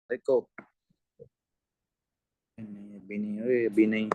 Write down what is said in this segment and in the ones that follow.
देखो नहीं, अभी नहीं, अभी नहीं।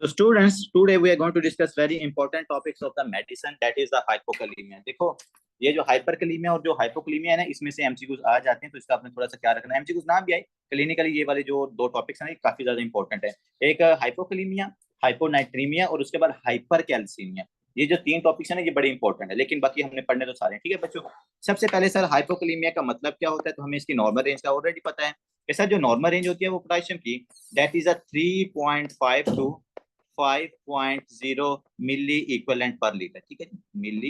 So students, today we are going to discuss very important topics of the medicine, that is the hypokalemia. देखो ये जो हाइपरकलीमिया और जो हाइपोकलीमिया है ना, इसमें से एमसीक्यूज आ जाते हैं, तो इसका आपने थोड़ा सा क्या रखना है। एमसीक्यूज नाम भी आए क्लिनिकली, ये वाले जो दो टॉपिक्स हैं काफी ज्यादा इंपॉर्टेंट है। एक हाइपोकलीमिया, हाइपोनाइट्रीमिया और उसके बाद हाइपरकैल्सीमिया। ये जो तीन टॉपिक्स है ना, ये बड़े इंपॉर्टेंट है, लेकिन बाकी हमने पढ़ने तो सारे हैं। ठीक है बच्चों, सबसे पहले सर हाइपोकलीमिया का मतलब क्या होता है, तो हमें इसकी नॉर्मल रेंज का ऑलरेडी पता है कि सर जो नॉर्मल रेंज होती है वो पोटेशियम की, that is a 3.5 to 5.0 milli equivalent per litre. ठीक है जी, मिली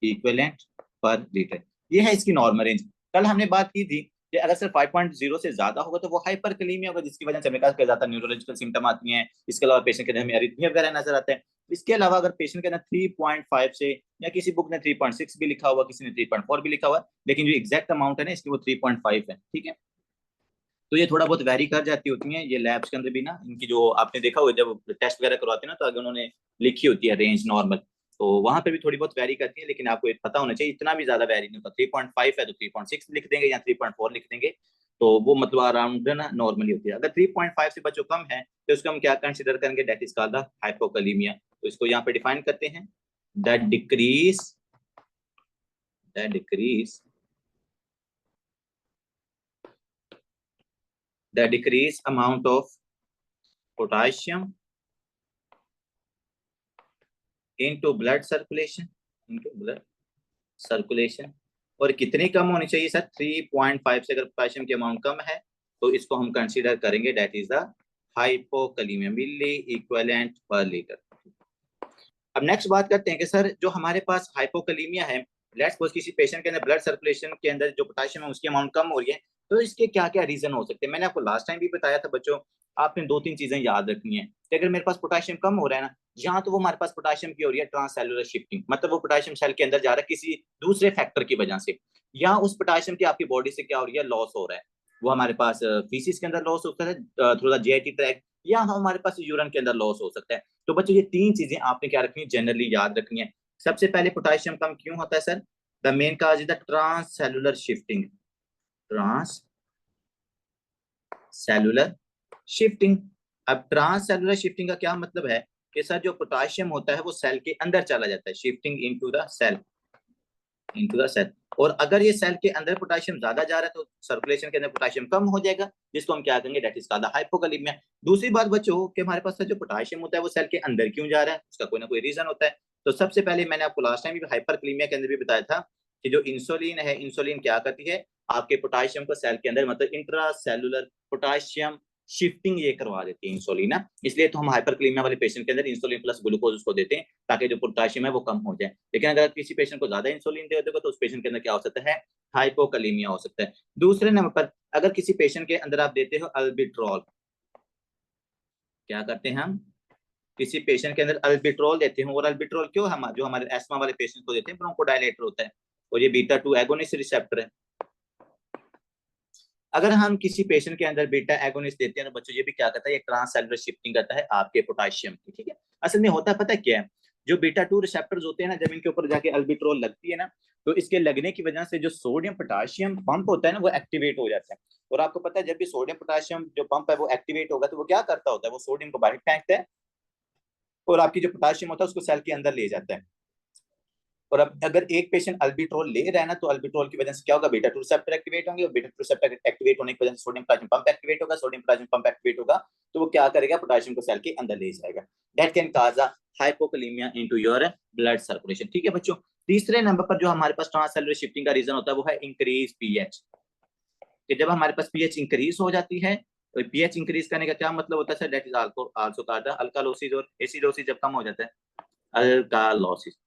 इक्विवेलेंट पर लीटर, ये है इसकी नॉर्मल रेंज। कल हमने बात की थी कि अगर सर 5.0 से ज्यादा होगा तो वो हाइपरकलीमिया होगा, जिसकी वजह से हमें कहा जाता है न्यूरोलॉजिकल सिम्टम आती हैं। इसके अलावा पेशेंट के अंदर हमें अरिथमिया वगैरह नजर आता है। इसके अलावा अगर पेशेंट के अंदर 3.5 से, या किसी बुक ने 3.6 भी लिखा हुआ, किसी ने 3.4 भी लिखा हुआ, लेकिन जो एग्जैक्ट अमाउंट है ना इसकी वो 3.5 है। ठीक है, तो ये थोड़ा बहुत वेरी कर जाती होती हैं ये लैब्स के अंदर भी ना, इनकी जो आपने देखा होगा जब टेस्ट वगैरह करवाते हैं ना, तो आगे उन्होंने लिखी होती है रेंज नॉर्मल, तो वहां पे भी थोड़ी बहुत वेरी करती है, लेकिन आपको पता होना चाहिए इतना भी ज्यादा वेरी नहीं होता। 3.5 है तो 3.6 लिख देंगे या 3.4 लिख देंगे, तो वो मतलब अराउंड ना नॉर्मली होती है। अगर 3.5 से बच्चों कम है तो उसको हम क्या कंसिडर करेंगे, दैट इज कॉल्ड द हाइपोकलीमिया। तो इसको यहाँ पे डिफाइन करते हैं, the decrease the decrease amount of potassium into blood circulation. और कितनी कम होनी चाहिए सर, 3.5 से। अगर पोटेशियम की अमाउंट कम है तो इसको हम कंसीडर करेंगे that is the hypokalaemia, milli equivalent per litre. अब नेक्स्ट बात करते हैं कि सर जो हमारे पास हाइपोकलीमिया है, लेट्स सपोज किसी पेशेंट के अंदर ब्लड सर्कुलेशन के अंदर जो पोटेशियम है उसकी अमाउंट कम हो रही है, तो इसके क्या क्या रीजन हो सकते हैं। मैंने आपको लास्ट टाइम भी बताया था बच्चों, आपने दो तीन चीजें याद रखनी है कि अगर मेरे पास पोटेशियम कम हो रहा है ना, यहाँ तो वो हमारे पास पोटेशियम की हो रही है ट्रांससेलुलर शिफ्टिंग, मतलब वो पोटेशियम सेल के अंदर जा रहा है किसी दूसरे फैक्टर की वजह से, या उस पोटेशियम की आपकी बॉडी से क्या हो रही है, लॉस हो रहा है। वो हमारे पास फीसिस के अंदर लॉस होता है थ्रू द जीआईटी ट्रैक, या हमारे पास यूरिन के अंदर लॉस हो सकता है। तो बच्चों ये तीन चीजें आपने क्या रखनी है, जनरली याद रखनी है। सबसे पहले पोटेशियम कम क्यों होता है sir, the main cause is the transcellular shifting, transcellular shifting. अब ट्रांस सेलुलर शिफ्टिंग का क्या मतलब है कि सर जो पोटाशियम होता है वो सेल के अंदर चला जाता है, शिफ्टिंग इनटू द सेल। और अगर ये सेल के अंदर पोटेशियम ज्यादा जा रहा है तो सर्कुलेशन के अंदर पोटेशियम कम हो जाएगा, जिसको हम क्या कहेंगे, दैट इज कॉल्ड हाइपोकलीमिया। दूसरी बात बच्चों कि हमारे पास जो पोटेशियम होता है वो सेल के अंदर क्यों जा रहा है, उसका कोई ना कोई रीजन होता है। तो सबसे पहले मैंने आपको लास्ट टाइम भी हाइपरकलीमिया के अंदर भी बताया था कि जो इंसुलिन है, इंसुलिन क्या करती है, आपके पोटेशियम को सेल के अंदर मतलब इंट्रा सेलुलर पोटेशियम शिफ्टिंग ये करवा देती है इंसुलिन ना, इसलिए तो हम हाइपरक्लीमिया वाले पेशेंट के अंदर इंसुलिन प्लस ग्लूकोज उसको देते हैं ताकि जो पोटेशियम है वो कम हो जाए। लेकिन अगर किसी पेशेंट को ज्यादा इंसुलिन दे दोगे तो उस पेशेंट के अंदर क्या हो सकता है, हाइपोकलीमिया हो सकता है। दूसरे नंबर पर अगर किसी पेशेंट के अंदर आप देते हो अल्बिट्रॉल, क्या करते हैं हम, किसी पेशेंट के अंदर अल्बिट्रॉल देते हैं, और अल्बिट्रॉल क्यों हम जो हमारे एस्मा वाले पेशेंट को देते हैं, ब्रोंकोडायलेटर होता है और ये बीटा 2 एगोनिस्ट रिसेप्टर है। अगर हम किसी पेशेंट के अंदर बीटा एगोनिस्ट देते हैं तो बच्चों ये भी क्या करता है, ये ट्रांससेलुलर शिफ्टिंग करता है आपके पोटेशियम की। ठीक है, असल में होता है पता है क्या है, जो बीटा 2 रिसेप्टर्स होते हैं ना, जब इनके ऊपर जाके अल्बिट्रॉल लगती है ना, तो इसके लगने की वजह से जो सोडियम पोटेशियम पंप होता है ना वो एक्टिवेट हो जाता है। और आपको पता है जब भी सोडियम पोटेशियम जो पंप है वो एक्टिवेट होगा तो वो क्या करता होता है, वो सोडियम को बाहर फेंकता है और आपकी जो पोटेशियम होता है उसको सेल के अंदर ले जाता है। और अब अगर एक पेशेंट अल्बिट्रॉल ले रहा है ना, तो अल्बिट्रॉल की वजह से क्या होगा, बीटा 2 रिसेप्टर एक्टिवेट होंगे, और बीटा 2 रिसेप्टर एक्टिवेट होने की वजह से सोडियम पोटेशियम पंप एक्टिवेट होगा, सोडियम पोटेशियम पंप एक्टिवेट होगा तो वो क्या करेगा, पोटेशियम को सेल के अंदर ले जाएगा। That can cause a hypokalaemia into your blood circulation. ठीक है बच्चों, तीसरे नंबर पर जो हमारे पास ट्रांससेलुलर शिफ्टिंग का रीजन होता है वो है इंक्रीज पीएच। कि जब हमारे पास पीएच इंक्रीज हो जाती है, तो पीएच इंक्रीज करने का क्या मतलब होता है sir, that is also called alkalosis, और एसिडोसिस जब कम हो जाता है, अल्कालोसिस।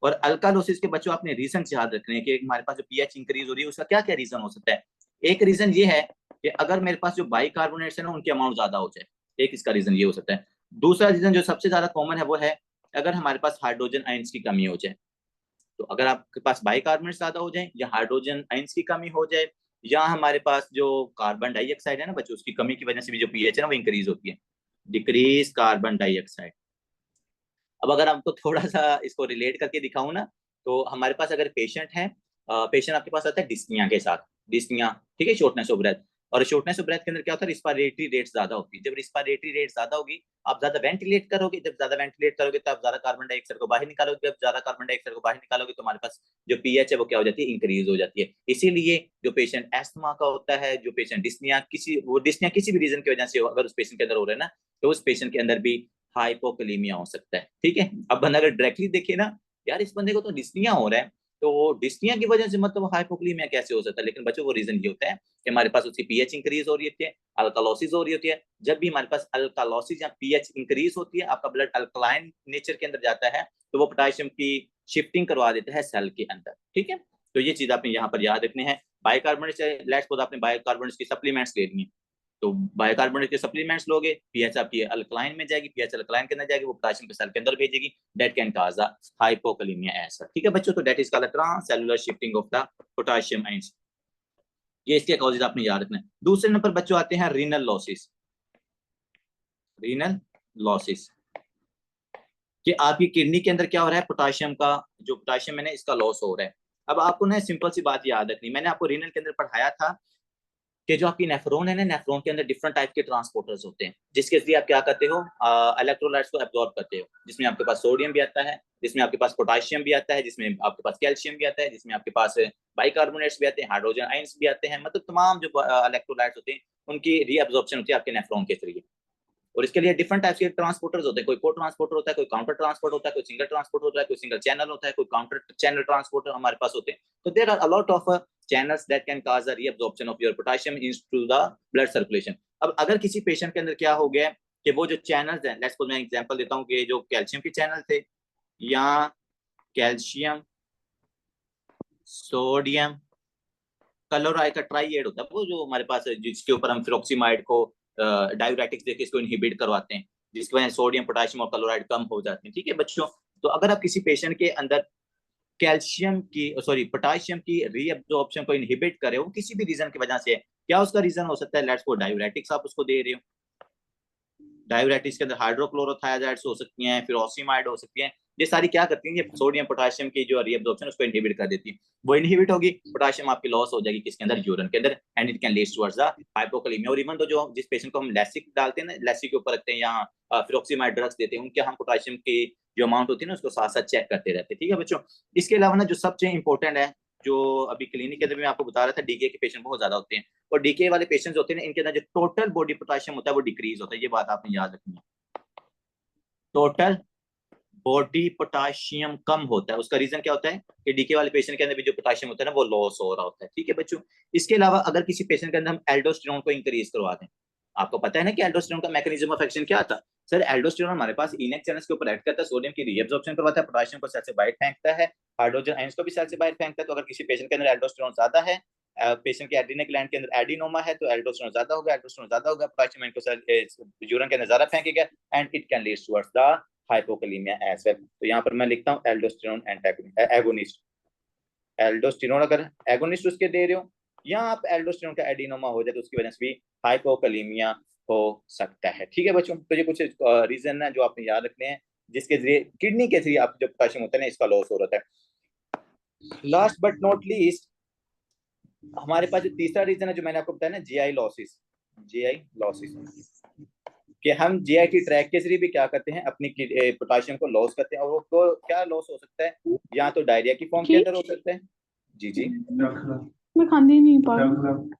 और अल्कालोसिस के बच्चों आपने रीजन याद रखने हैं कि हमारे पास जो पीएच इंक्रीज हो रही है उसका क्या क्या रीजन हो सकता है। एक रीजन ये है कि अगर मेरे पास जो बाइकार्बोनेट्स है ना उनकी अमाउंट ज्यादा हो जाए, एक इसका रीजन ये हो सकता है। दूसरा रीजन जो सबसे ज्यादा कॉमन है वो है अगर हमारे पास हाइड्रोजन आयंस की कमी हो जाए। तो अगर आपके पास बाइकार्बोनेट ज्यादा हो जाए, या हाइड्रोजन आयंस की कमी हो जाए, या हमारे पास जो कार्बन डाइऑक्साइड है ना बच्चों उसकी कमी की वजह से भी जो पीएच है ना वो इंक्रीज होती है, डिक्रीज कार्बन डाइऑक्साइड। अब अगर आपको थोड़ा सा इसको रिलेट करके दिखाऊं ना, तो हमारे पास अगर पेशेंट है पेशेंट आपके पास आता है डिस्निया के साथ, डिस्निया, ठीक है, शॉर्टनेस ऑफ ब्रेथ। और शॉर्टनेस ऑफ ब्रेथ के अंदर क्या होता है, रिस्पायरेटरी रेट ज्यादा होती है। जब रिस्पायरेटरी रेट ज्यादा होगी, आप ज्यादा वेंटिलेट करोगे, जब ज्यादा वेंटिलेट करोगे तो आप ज्यादा कार्बन डाइऑक्साइड को बाहर निकालोगे, जब ज्यादा कार्बन डाइऑक्साइड को बाहर निकालोगे तो हमारे पास जो पीएच है वो क्या हो जाती है, इंक्रीज हो जाती है। इसीलिए जो पेशेंट एस्थमा का होता है, जो पेशेंट डिस्निया किसी भी रीजन की वजह से अगर उस पेशेंट के अंदर हो रहा है ना, तो उस पेशेंट के अंदर भी हाइपोकलीमिया हो सकता है, ठीक है। अब बंदा अगर डायरेक्टली देखे ना, यार इस बंदे को तो डिस्निया हो रहा है, तो डिस्निया की वजह से मतलब हाइपोक्लीमिया कैसे हो सकता है, लेकिन बच्चों वो रीजन ये होता है कि हमारे पास उसकी पीएच इंक्रीज हो रही होती है, अल्कालोसिस हो रही होती है। जब भी हमारे पास अल्कालोसिस या पीएच इंक्रीज होती है, आपका ब्लड अल्कलाइन नेचर के अंदर जाता है, तो वो पोटेशियम की शिफ्टिंग करवा देता है सेल के अंदर, ठीक है। तो ये चीज आपने यहाँ पर याद रखनी है। बाइकार्बोनेट, लेट्स सपोज आपने बाइकार्बोनेट की सप्लीमेंट्स ले ली, तो बाइकार्बोनेट के सप्लीमेंट्स लोगे, पीएच आपकी अल्कलाइन में जाएगी, पीएच अल्कलाइन के अंदर जाएगी, वो पोटेशियम के सेल के अंदर भेजेगी, that can cause a hypokalaemia as well, ठीक है बच्चों। तो that is called transcellular shifting of the potassium ions. ये इसके कॉजेज आपने याद रखना है। दूसरे नंबर बच्चों आते हैं रीनल लॉसेस। रीनल लॉसेस कि आपकी किडनी के अंदर क्या हो रहा है, पोटेशियम का जो पोटेशियम है ना, इसका लॉस हो रहा है। अब आपको ना सिंपल सी बात याद रखनी, मैंने आपको रीनल के अंदर पढ़ाया था कि जो आपकी नेफ्रॉन है ना, नेफ्रॉन के अंदर डिफरेंट टाइप के ट्रांसपोर्टर्स होते हैं, जिसके जरिए आप क्या करते हो, इलेक्ट्रोलाइट्स को एब्जॉर्ब करते हो, जिसमें आपके पास सोडियम भी आता है, जिसमें आपके पास पोटेशियम भी आता है, जिसमें आपके पास कैल्शियम भी आता है, जिसमें आपके पास बाइकार्बोनेट्स भी आते हैं, हाइड्रोजन आयंस भी आते हैं, मतलब तमाम जो इलेक्ट्रोलाइट्स होते हैं उनकी रीअब्जॉर्प्शन होती है आपके नेफ्रॉन के जरिए। और इसके लिए डिफरेंट टाइप्स के ट्रांसपोर्टर्स होते हैं, कोई को ट्रांसपोर्टर होता है, कोई काउंटर ट्रांसपोर्ट होता है, कोई सिंगल ट्रांसपोर्ट होता है, कोई सिंगल चैनल होता है, कोई काउंटर चैनल ट्रांसपोर्टर हमारे पास होते हैं। तो there are a lot of channels that can cause a reabsorption of your potassium into the blood circulation। अब अगर किसी पेशेंट के अंदर क्या हो गया कि वो जो चैनल्स हैं, लेट्स सपोज मैं एग्जांपल देता हूँ कि जो कैल्शियम के चैनल थे, या कैल्शियम सोडियम क्लोराइड का ट्राइएड होता है, वो जो हमारे पास है, जिसके ऊपर हम फिरोक्सीमाइड को डायूरेटिक्स देके इसको इनहिबिट करवाते हैं, जिसकी वजह से सोडियम पोटेशियम और क्लोराइड कम हो जाते हैं, ठीक है बच्चों। तो अगर आप किसी पेशेंट के अंदर कैल्शियम की पोटेशियम की रीअब्जॉर्प्शन को इनहिबिट करे हो किसी भी रीजन की वजह से, क्या उसका रीजन हो सकता है, लेट्स सपोज डायूरेटिक्स आप उसको दे रहे हो, डायूरेटिक्स के अंदर हाइड्रोक्लोरोथायाजाइड्स हो सकती हैं, फिर ऑसिमाइड हो सकती हैं, ये सारी क्या करती हैं, ये सोडियम पोटेशियम की जो रीअब्जॉर्प्शन उसको इनहिबिट कर देती है। वो इनहिबिट होगी, पोटेशियम आपकी लॉस हो जाएगी किसके अंदर, यूरिन के अंदर, and it can lead towards the hypokalaemia. और इवन तो जो जिस पेशेंट को हम लैसिक डालते हैं ना, लैसिक के ऊपर रखते हैं या फिरोक्सीमाइड ड्रग्स देते हैं, उनके हम पोटेशियम की जो अमाउंट होती है ना उसको साथ साथ चेक करते रहते हैं, ठीक है बच्चों। इसके अलावा ना जो सबसे इंपॉर्टेंट है, जो अभी क्लिनिक के अंदर मैं आपको बता रहा था, डीके के पेशेंट बहुत ज्यादा होते हैं, और डीके वाले पेशेंट्स होते हैं इनके अंदर जो टोटल बॉडी पोटेशियम होता है वो डिक्रीज होता है, ये बात आपने याद रखनी है। टोटल बॉडी पोटेशियम कम होता है, उसका रीजन क्या होता है कि डीके वाले पेशेंट के अंदर भी जो पोटेशियम होता है ना वो लॉस हो रहा होता है, ठीक है बच्चों। इसके अलावा अगर किसी पेशेंट के अंदर हम एल्डोस्टेरोन को इंक्रीज करवा दें, आपको पता है ना कि एल्डोस्टेरोन का मैकेनिज्म ऑफ एक्शन क्या था सर, एल्डोस्टेरोन हमारे पास इनेक चैनल्स के ऊपर एक्ट करता है, सोडियम की रीअब्जॉर्प्शन करवाता है, पोटेशियम को सेल से बाहर फेंकता है, हाइड्रोजन आयंस को भी सेल से बाहर फेंकता है। तो अगर किसी पेशेंट के अंदर एल्डोस्टेरोन ज्यादा है, पेशेंट के एड्रीनल ग्लैंड के अंदर एडिनोमा है, तो एल्डोस्टेरोन ज्यादा होगा, एल्डोस्टेरोन ज्यादा होगा, पोटेशियम इनको सेल यूरिन के अंदर ज्यादा फेंकेगा, and it can lead towards the hypokalaemia as well. तो यहाँ पर मैं लिखता हूँ एल्डोस्टेरोन एगोनिस्ट, एल्डोस्टेरोन अगर एगोनिस्ट उसके दे रहे हो, या आप एल्डोस्टेरोन का एडिनोमा हो जाए तो उसकी वजह से भी हाइपोकलीमिया हो सकता है, ठीक है बच्चों। तो ये कुछ रीजन है जो आपने याद रखने हैं, जिसके जरिए किडनी के जरिए आप जो पोटेशियम होता है ना इसका लॉस हो रहा है। लास्ट बट नॉट लीस्ट हमारे पास जो तीसरा रीजन है जो मैंने आपको बताया ना, जीआई लॉसेस, जीआई लॉसेस कि हम जीआईटी ट्रैक के जरिए भी क्या करते हैं, अपनी पोटेशियम को लॉस करते हैं, और वो तो क्या लॉस हो सकता है, या तो डायरिया की फॉर्म के अंदर हो सकता है, जी जी मैं खाने नहीं पा रही,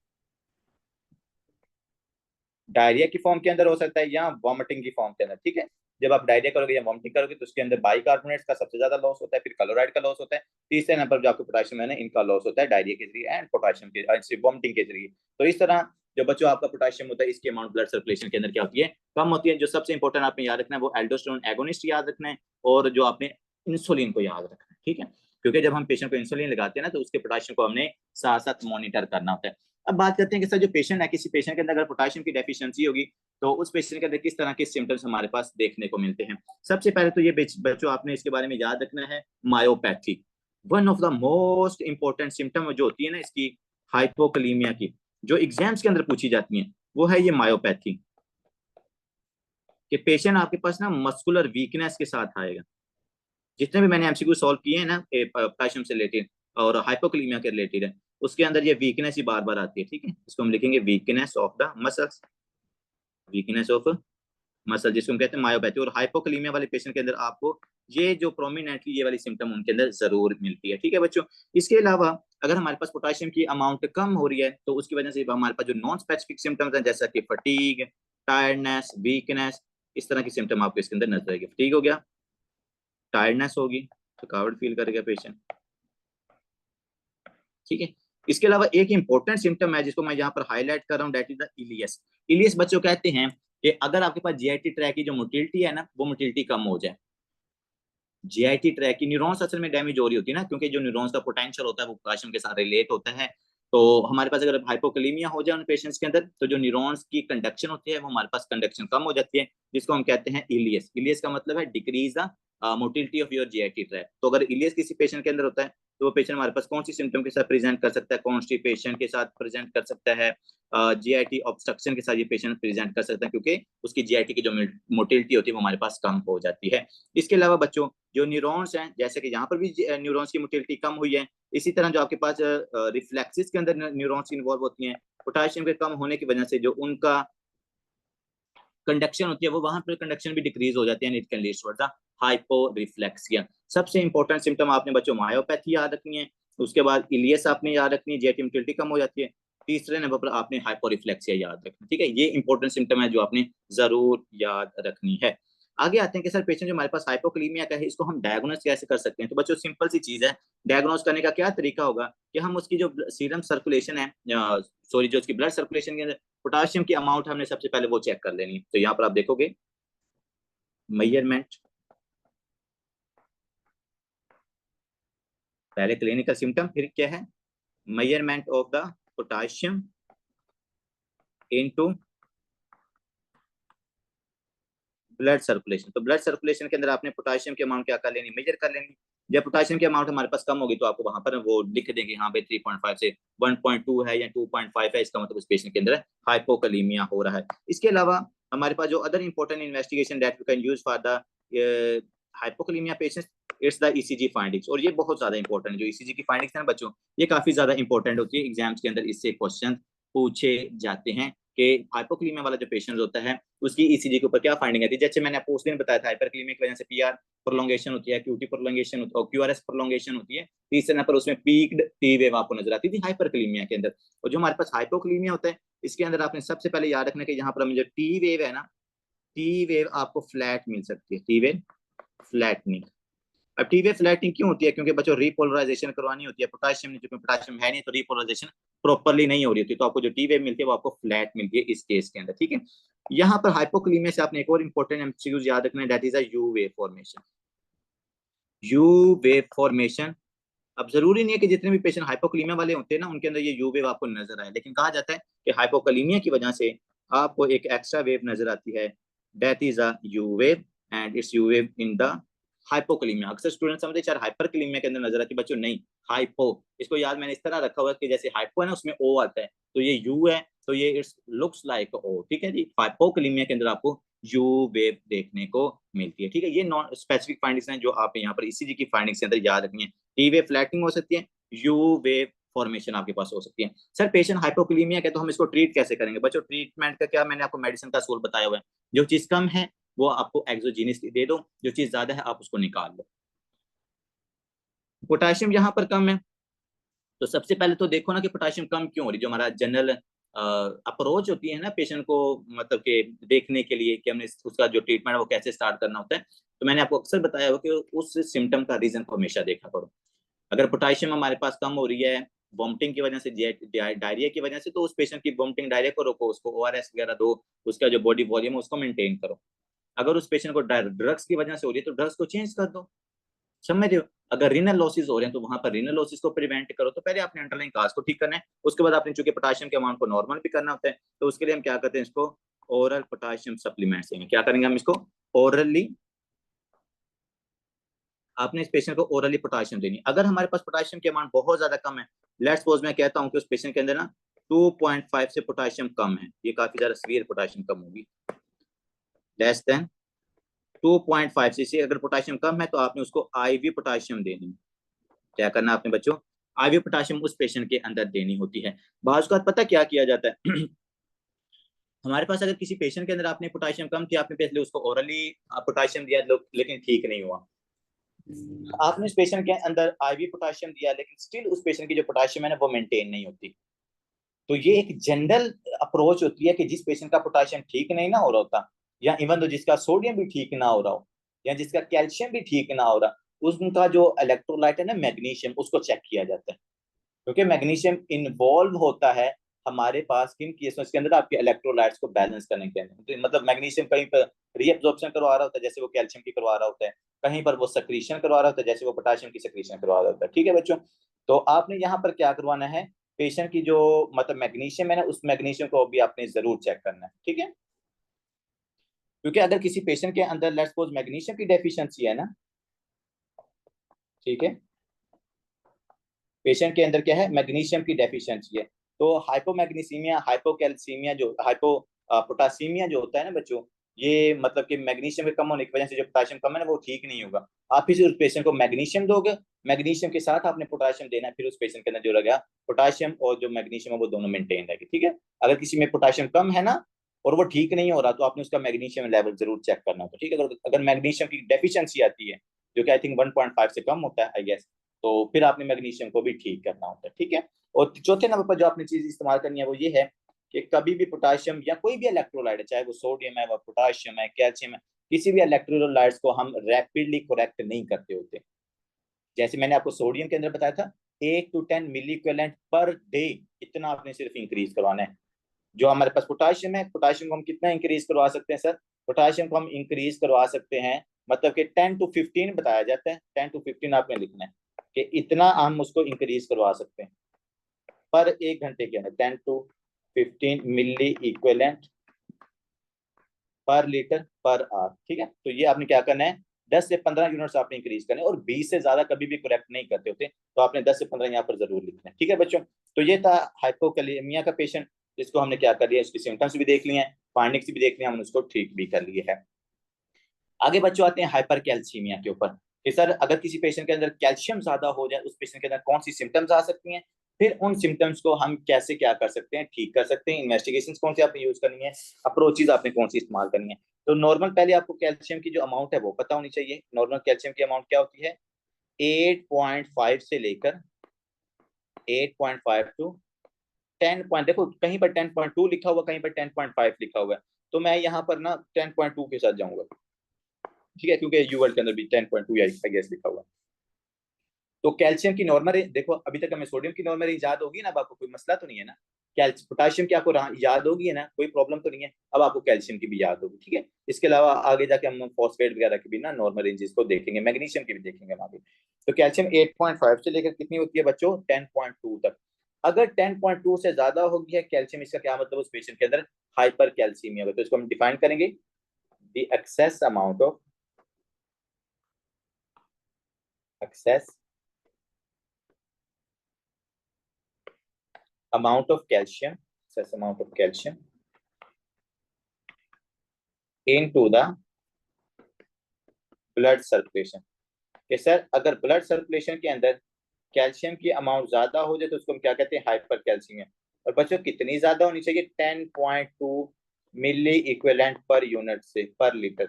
डायरिया की फॉर्म के अंदर हो सकता है, या वॉमिटिंग की फॉर्म के अंदर, ठीक है। जब आप डायरिया करोगे या वॉमिटिंग करोगे तो उसके अंदर बाइकार्बोनेट्स का सबसे ज्यादा लॉस होता है, फिर क्लोराइड का लॉस होता है, तीसरे नंबर जो आपको पोटेशियम है ना इनका लॉस होता है डायरिया के जरिए एंड पोटेशियम के वॉमिटिंग के जरिए। तो इस तरह जो बच्चों आपका पोटेशियम होता है इसकी अमाउंट ब्लड सर्कुलेशन के अंदर क्या होती है, कम होती है। जो सबसे इंपॉर्टेंट आपने याद रखना है वो एल्डोस्टेरोन एगोनिस्ट याद रखना है, और जो आपने इंसुलिन को याद रखना है, ठीक है। क्योंकि जब हम पेशेंट को इंसुलिन लगाते हैं ना तो उसके पोटेशियम को हमने साथ साथ मॉनिटर करना होता है। अब बात करते हैं कि सर जो पेशेंट है, किसी पेशेंट के अंदर अगर पोटेशियम की डेफिशिएंसी होगी तो उस पेशेंट के अंदर किस तरह के सिम्टम्स हमारे पास देखने को मिलते हैं। सबसे पहले तो ये बच्चों आपने इसके बारे में याद रखना है, myopathy one of the most important symptom जो होती है ना इसकी हाइपोकलीमिया की, जो एग्जाम्स के अंदर पूछी जाती है, वो है ये मायोपैथी, कि पेशेंट आपके पास ना मस्कुलर वीकनेस के साथ आएगा। जितने भी मैंने एमसीक्यू सॉल्व किए हैं ना पोटेशियम से रिलेटेड, और हाइपोकलीमिया के रिलेटेड है, उसके अंदर ये वीकनेस ही बार बार आती है, ठीक है। इसको हम लिखेंगे weakness of the muscles, weakness of muscle, जिसको हम कहते हैं मायोपैथी। और हाइपोकलीमिया वाले पेशेंट के अंदर आपको ये जो प्रोमिनेंटली ये वाली सिम्टम उनके अंदर जरूर मिलती है, ठीक है बच्चों। इसके अलावा अगर हमारे पास पोटेशियम की अमाउंट कम हो रही है तो उसकी वजह से हमारे पास जो नॉन स्पेसिफिक सिम्टम्स हैं जैसा कि फटीग, टायर्डनेस, वीकनेस, इस तरह की सिम्टम आपको इसके अंदर नजर आएगी। फटीग हो गया, टायर्डनेस होगी, थकावट फील करेगा पेशेंट, ठीक है। इसके अलावा एक इंपॉर्टेंट सिम्टम है जिसको मैं यहाँ पर हाईलाइट कर रहा हूँ, that is the ileus. Ileus बच्चों कहते हैं कि अगर आपके पास जीआईटी ट्रैक की जो मोटिलिटी है ना, वो मोटिलिटी कम हो जाए। जीआईटी ट्रैक की न्यूरॉन्स असल में डैमेज हो रही होती है ना, क्योंकि जो न्यूरॉन्स का पोटेंशियल होता है वो पोटेशियम के साथ रिलेट होता है। तो हमारे पास अगर हाइपोकलीमिया हो जाए उन पेशेंट्स के अंदर तो जो न्यूरॉन्स की कंडक्शन होती है वो हमारे पास कंडक्शन कम हो जाती है, जिसको हम कहते हैं इलियस। इलियस का मतलब है decrease the motility of your GIT tract. तो अगर इलियस किसी पेशेंट के अंदर होता है तो वो पेशेंट हमारे पास कौन सी सिम्टम के साथ प्रेजेंट कर सकता है, कॉन्स्टिपेशन के साथ प्रेजेंट कर सकता है, जीआईटी ऑब्स्ट्रक्शन के साथ ये पेशेंट प्रेजेंट कर सकता है, क्योंकि उसकी जीआईटी की जो मोटिलिटी होती है वो हमारे पास कम हो जाती है। इसके अलावा बच्चों जो न्यूरॉन्स हैं, जैसे कि यहाँ पर भी न्यूरॉन्स की मोटिलिटी कम हुई है, इसी तरह जो आपके पास रिफ्लेक्सिस के अंदर न्यूरॉन्स इन्वॉल्व होती हैं, पोटेशियम के कम होने की वजह से जो उनका कंडक्शन होती है वो वहां पर कंडक्शन भी डिक्रीज हो जाती है, it can lead towards the hyporeflexia. सबसे इंपॉर्टेंट सिम्टम आपने बच्चों मायोपैथी याद रखनी है, उसके बाद इलियस आपने याद रखनी है, जीआईटी मोटिलिटी कम हो जाती है, तीसरे नंबर पर आपने हाइपोरिफ्लेक्सिया याद रखना, ठीक है। ये इंपॉर्टेंट सिम्टम है जो आपने जरूर याद रखनी है। आगे आते हैं कि सर पेशेंट जो हमारे पास हाइपोकलीमिया का है इसको हम डायग्नोस कैसे कर सकते हैं। तो बच्चों सिंपल सी चीज है, डायग्नोस करने का क्या तरीका होगा कि हम उसकी जो सीरम सर्कुलेशन है, सॉरी जो उसकी ब्लड सर्कुलेशन के अंदर पोटाशियम की अमाउंट हमने सबसे पहले वो चेक कर लेनी है। तो यहाँ पर आप देखोगे मेजरमेंट, पहले क्लिनिकल सिम्टम, फिर क्या है measurement of the potassium into blood circulation. तो ब्लड सर्कुलेशन के अंदर आपने पोटाशियम की अमाउंट क्या कर लेनी, मेजर कर लेनी। जब पोटाशियम की अमाउंट हमारे पास कम होगी तो आपको वहां पर वो लिख देंगे हाँ भाई 3.5 से 1.2 है या 2.5 है, इसका मतलब उस पेशेंट के अंदर हाइपोकलीमिया हो रहा है। इसके अलावा हमारे पास जो other important investigation that we can use for the hypokalaemia patients, it's the ECG findings. और ये बहुत ज्यादा इंपॉर्टेंट है, जो ईसीजी की फाइंडिंग्स है ना बच्चों, ये काफी ज्यादा इंपॉर्टेंट होती है, एग्जाम्स के अंदर इससे क्वेश्चन पूछे जाते हैं कि हाइपोकलीमिया वाला जो पेशेंट होता है उसकी ईसीजी के ऊपर क्या फाइंडिंग आती है। जैसे मैंने आपको उस दिन बताया था हाइपरकलीमिया की वजह से पीआर प्रोलोंगेशन होती है, क्यूटी प्रोलोंगेशन होती है और क्यूआरएस प्रोलोंगेशन होती है। तीसरे नंबर उसमें पीक्ड टी वेव आपको नजर आती थी हाइपरकलीमिया के अंदर। और जो हमारे पास हाइपोकलीमिया होता है इसके अंदर आपने सबसे पहले याद रखना कि यहाँ पर हमें जो टी वेव है ना, टी वेव आपको फ्लैट मिल सकती है, टी वेव फ्लैटनिंग। अब टी वेव फ्लैटनिंग क्यों होती है, क्योंकि बच्चों रिपोलराइजेशन करवानी होती है पोटाशियम ने, क्योंकि पोटाशियम है नहीं तो रिपोलराइजेशन प्रॉपर्ली नहीं हो रही होती, तो आपको जो टी वेव मिलती है वो आपको फ्लैट मिलती है इस केस के अंदर, ठीक है। यहाँ पर हाइपोकलीमिया से आपने एक और इंपॉर्टेंट एमसीक्यूज याद रखना है, that is a U wave formation. You wave formation, अब जरूरी नहीं है कि जितने भी पेशेंट हाइपोकलीमिया वाले होते हैं ना उनके अंदर ये यू वेव आपको नजर आए, लेकिन कहा जाता है कि हाइपोकलीमिया की वजह से आपको एक एक्स्ट्रा वेव नजर आती है, that is a U wave and it's U wave in the hypokalaemia. अक्सर स्टूडेंट समझते हैं हाइपरकलीमिया के अंदर नजर आती है, बच्चों नहीं, हाइपो, इसको याद मैंने इस तरह रखा हुआ है कि जैसे हाइपो है ना उसमें ओ आता है, तो ये यू है तो ये इट्स लुक्स लाइक ओ, ठीक है जी। हाइपोकलीमिया के अंदर आपको यू वेव देखने को मिलती है, ठीक है। ये नॉन स्पेसिफिक फाइंडिंग्स हैं जो आप यहाँ पर ईसीजी की फाइंडिंग्स के अंदर याद रखनी है। टी वेव फ्लैटिंग हो सकती है, यू वेव फॉर्मेशन आपके पास हो सकती है। सर पेशेंट हाइपोकलीमिया है तो हम इसको ट्रीट कैसे करेंगे। बच्चों ट्रीटमेंट का क्या, मैंने आपको मेडिसिन का सोल बताया हुआ है, जो चीज कम है वो आपको एक्सोजीनियस दे दो, जो चीज ज्यादा है आप उसको निकाल लो। पोटेशियम यहाँ पर कम है तो सबसे पहले तो देखो ना कि पोटेशियम कम क्यों हो रही। जो हमारा जनरल अप्रोच होती है ना पेशेंट को मतलब कि देखने के लिए कि हमने उसका जो ट्रीटमेंट है वो कैसे स्टार्ट करना होता है, तो मैंने आपको अक्सर बताया हो कि उस सिम्टम का रीजन को हमेशा देखा करो। अगर पोटेशियम हमारे पास कम हो रही है वॉमिटिंग की वजह से, डायरिया की वजह से, तो उस पेशेंट की वॉमिटिंग डायरिया को रोको, उसको ओआरएस वगैरह दो, उसका जो बॉडी वॉल्यूम है उसको मेंटेन करो। अगर उस पेशेंट को ड्रग्स की वजह से हो रही है तो ड्रग्स को चेंज कर दो, समझ रहे हो। अगर रीनल लॉसेस हो रहे हैं तो वहां पर रीनल लॉसेस को प्रिवेंट करो। तो पहले आपने अंडरलाइन काज को ठीक करना है, उसके बाद आपने चूंकि पोटेशियम के अमाउंट को नॉर्मल भी करना होता है तो उसके लिए हम क्या करते हैं, इसको ओरल पोटेशियम सप्लीमेंट देंगे। क्या करेंगे हम इसको ओरली, आपने इस पेशेंट को ओरली पोटेशियम देनी। अगर हमारे पास पोटेशियम की अमाउंट बहुत ज्यादा कम है, लेट्स सपोज मैं कहता हूं कि उस पेशेंट के अंदर ना 2.5 से पोटेशियम कम है, ये काफी ज्यादा सीवियर पोटेशियम कम होगी, लेस देन 2.5 से अगर पोटेशियम कम है तो आपने उसको आईवी पोटेशियम देनी है। क्या करना आपने बच्चों, IV पोटाशियम उस पेशेंट के अंदर देनी होती है। बाज़ औक़ात पता क्या किया जाता है हमारे पास अगर किसी पेशेंट के अंदर आपने पोटाशियम कम थी, आपने पहले उसको ओरली पोटाशियम दिया लेकिन ठीक नहीं हुआ। आपने उस पेशेंट के अंदर IV पोटाशियम दिया लेकिन स्टिल उस पेशेंट की जो पोटाशियम है ना वो मेंटेन नहीं होती। तो ये एक जनरल अप्रोच होती है कि जिस पेशेंट का पोटाशियम ठीक नहीं ना हो रहा होता, या इवन तो जिसका सोडियम भी ठीक ना हो रहा हो, या जिसका कैल्शियम भी ठीक ना हो रहा, उनका जो इलेक्ट्रोलाइट है ना मैग्नीशियम, उसको चेक किया जाता है। क्योंकि मैग्नीशियम इन्वॉल्व होता है हमारे पास किन केसों के अंदर आपके इलेक्ट्रोलाइट्स को बैलेंस करने के अंदर। तो मतलब मैग्नीशियम कहीं पर रीअब्जॉर्प्शन करवा रहा होता है जैसे वो कैल्शियम की करवा रहा होता है, कहीं पर वो सक्रीशन करवा रहा होता है जैसे वो पोटाशियम की सक्रीशन करवा रहा होता है। ठीक है बच्चों, तो आपने यहाँ पर क्या करवाना है, पेशेंट की जो मतलब मैग्नीशियम है ना, उस मैग्नीशियम को भी आपने जरूर चेक करना है। ठीक है, क्योंकि अगर किसी पेशेंट के अंदर लेट्स सपोज मैग्नीशियम की डेफिशिएंसी है ना, ठीक है, पेशेंट के अंदर क्या है, मैग्नीशियम की डेफिशिएंसी है, तो हाइपोमैग्नीसीमिया, हाइपोकैल्सीमिया, जो हाइपो पोटासीमिया जो होता है ना बच्चों, ये मतलब कि मैग्नीशियम के कम होने की वजह से जो पोटाशियम कम है ना वो ठीक नहीं होगा। आप फिर उस पेशेंट को मैग्नीशियम दोगे, मैग्नीशियम के साथ आपने पोटाशियम देना है, फिर उस पेशेंट के अंदर जो रहेगा पोटाशियम और जो मैग्नीशियम है वो दोनों मेंटेन रहेगी। ठीक है, अगर किसी में पोटाशियम कम है ना और वो ठीक नहीं हो रहा तो आपने उसका मैग्नीशियम लेवल जरूर चेक करना होता है। ठीक है, अगर मैग्नीशियम की डेफिशिएंसी आती है जो कि आई थिंक 1.5 से कम होता है आई गेस, तो फिर आपने मैग्नीशियम को भी ठीक करना होता है। ठीक है, और चौथे नंबर पर जो आपने चीज इस्तेमाल करनी है वो ये है कि कभी भी पोटाशियम या कोई भी इलेक्ट्रोलाइट है, चाहे वो सोडियम है, वो पोटाशियम है, कैल्शियम है, किसी भी इलेक्ट्रोलाइट्स को हम रैपिडली करेक्ट नहीं करते होते। जैसे मैंने आपको सोडियम के अंदर बताया था 8 to 10 milli equivalent per day, इतना आपने सिर्फ इंक्रीज करवाना है। जो हमारे पास पोटाशियम है, पोटाशियम को हम कितना इंक्रीज करवा सकते हैं सर, पोटाशियम को हम इंक्रीज करवा सकते हैं मतलब कि 10 to 15 बताया जाता है, 10 to 15 आपने लिखना है कि इतना हम उसको इंक्रीज करवा सकते हैं पर 1 घंटे के अंदर, 10 to 15 milli equivalent per litre per hour. ठीक है, तो ये आपने क्या करना है, 10 से 15 यूनिट्स आपने इंक्रीज करने, और 20 से ज्यादा कभी भी करेक्ट नहीं करते होते, तो आपने 10 से 15 यहाँ पर जरूर लिखना है। ठीक है बच्चों, तो ये था हाइपोकैलेमिया का पेशेंट, जिसको हमने क्या कर लिया, इसकी सिम्टम्स भी देख लिए हैं, फाइंडिंग्स भी देख लिए, हमने उसको ठीक भी कर लिए है। आगे बच्चों आते हैं हाइपर कैल्सीमिया के ऊपर कि सर अगर किसी पेशेंट के अंदर कैल्शियम ज्यादा हो जाए, उस पेशेंट के अंदर कौन सी सिम्टम्स आ सकती हैं, फिर उन सिम्टम्स को हम कैसे क्या कर सकते हैं, ठीक कर सकते हैं, इन्वेस्टिगेशन कौन सी आपने यूज करनी है, अप्रोचेज आपने कौन सी इस्तेमाल करनी है। तो नॉर्मल पहले आपको कैल्शियम की जो अमाउंट है वो पता होनी चाहिए। नॉर्मल कैल्शियम की अमाउंट क्या होती है, 8.5 से लेकर 8.5 टू 10 पॉइंट, देखो कहीं पर 10.2 लिखा हुआ, कहीं पर 10.5 लिखा हुआ है, तो मैं यहाँ पर ना 10.2 के साथ जाऊंगा। ठीक है, क्योंकि यूवर्ल्ड के अंदर भी 10.2 आई गेस लिखा हुआ है। तो कैल्शियम की नॉर्मल रेंज देखो, अभी तक हमें सोडियम की नॉर्मल रेंज याद होगी ना, अब आपको कोई मसला तो नहीं है ना, पोटाशियम की आपको याद होगी है ना, कोई प्रॉब्लम तो नहीं है, अब आपको कैल्शियम की भी याद होगी। ठीक है, इसके अलावा आगे जाके हम फॉस्फेट वगैरह की भी ना नॉर्मल रेंजेस को देखेंगे, मैग्नीशियम की भी देखेंगे हम आगे। तो कैल्शियम 8.5 से लेकर कितनी होती है बच्चों, 10.2 तक। अगर 10.2 से ज्यादा होगी है कैल्शियम, इसका क्या मतलब, उस पेशेंट के अंदर हाइपर कैल्सीमिया होगा। तो इसको हम डिफाइन करेंगे, the excess amount of excess amount of calcium, excess amount of calcium into the blood circulation। कि सर अगर ब्लड सर्कुलेशन के अंदर कैल्शियम की अमाउंट ज्यादा हो जाए तो उसको हम क्या कहते हैं, हाइपर कैल्सीमिया। और बच्चों कितनी ज्यादा होनी चाहिए, 10.2 मिली इक्विवेलेंट पर यूनिट से पर लीटर,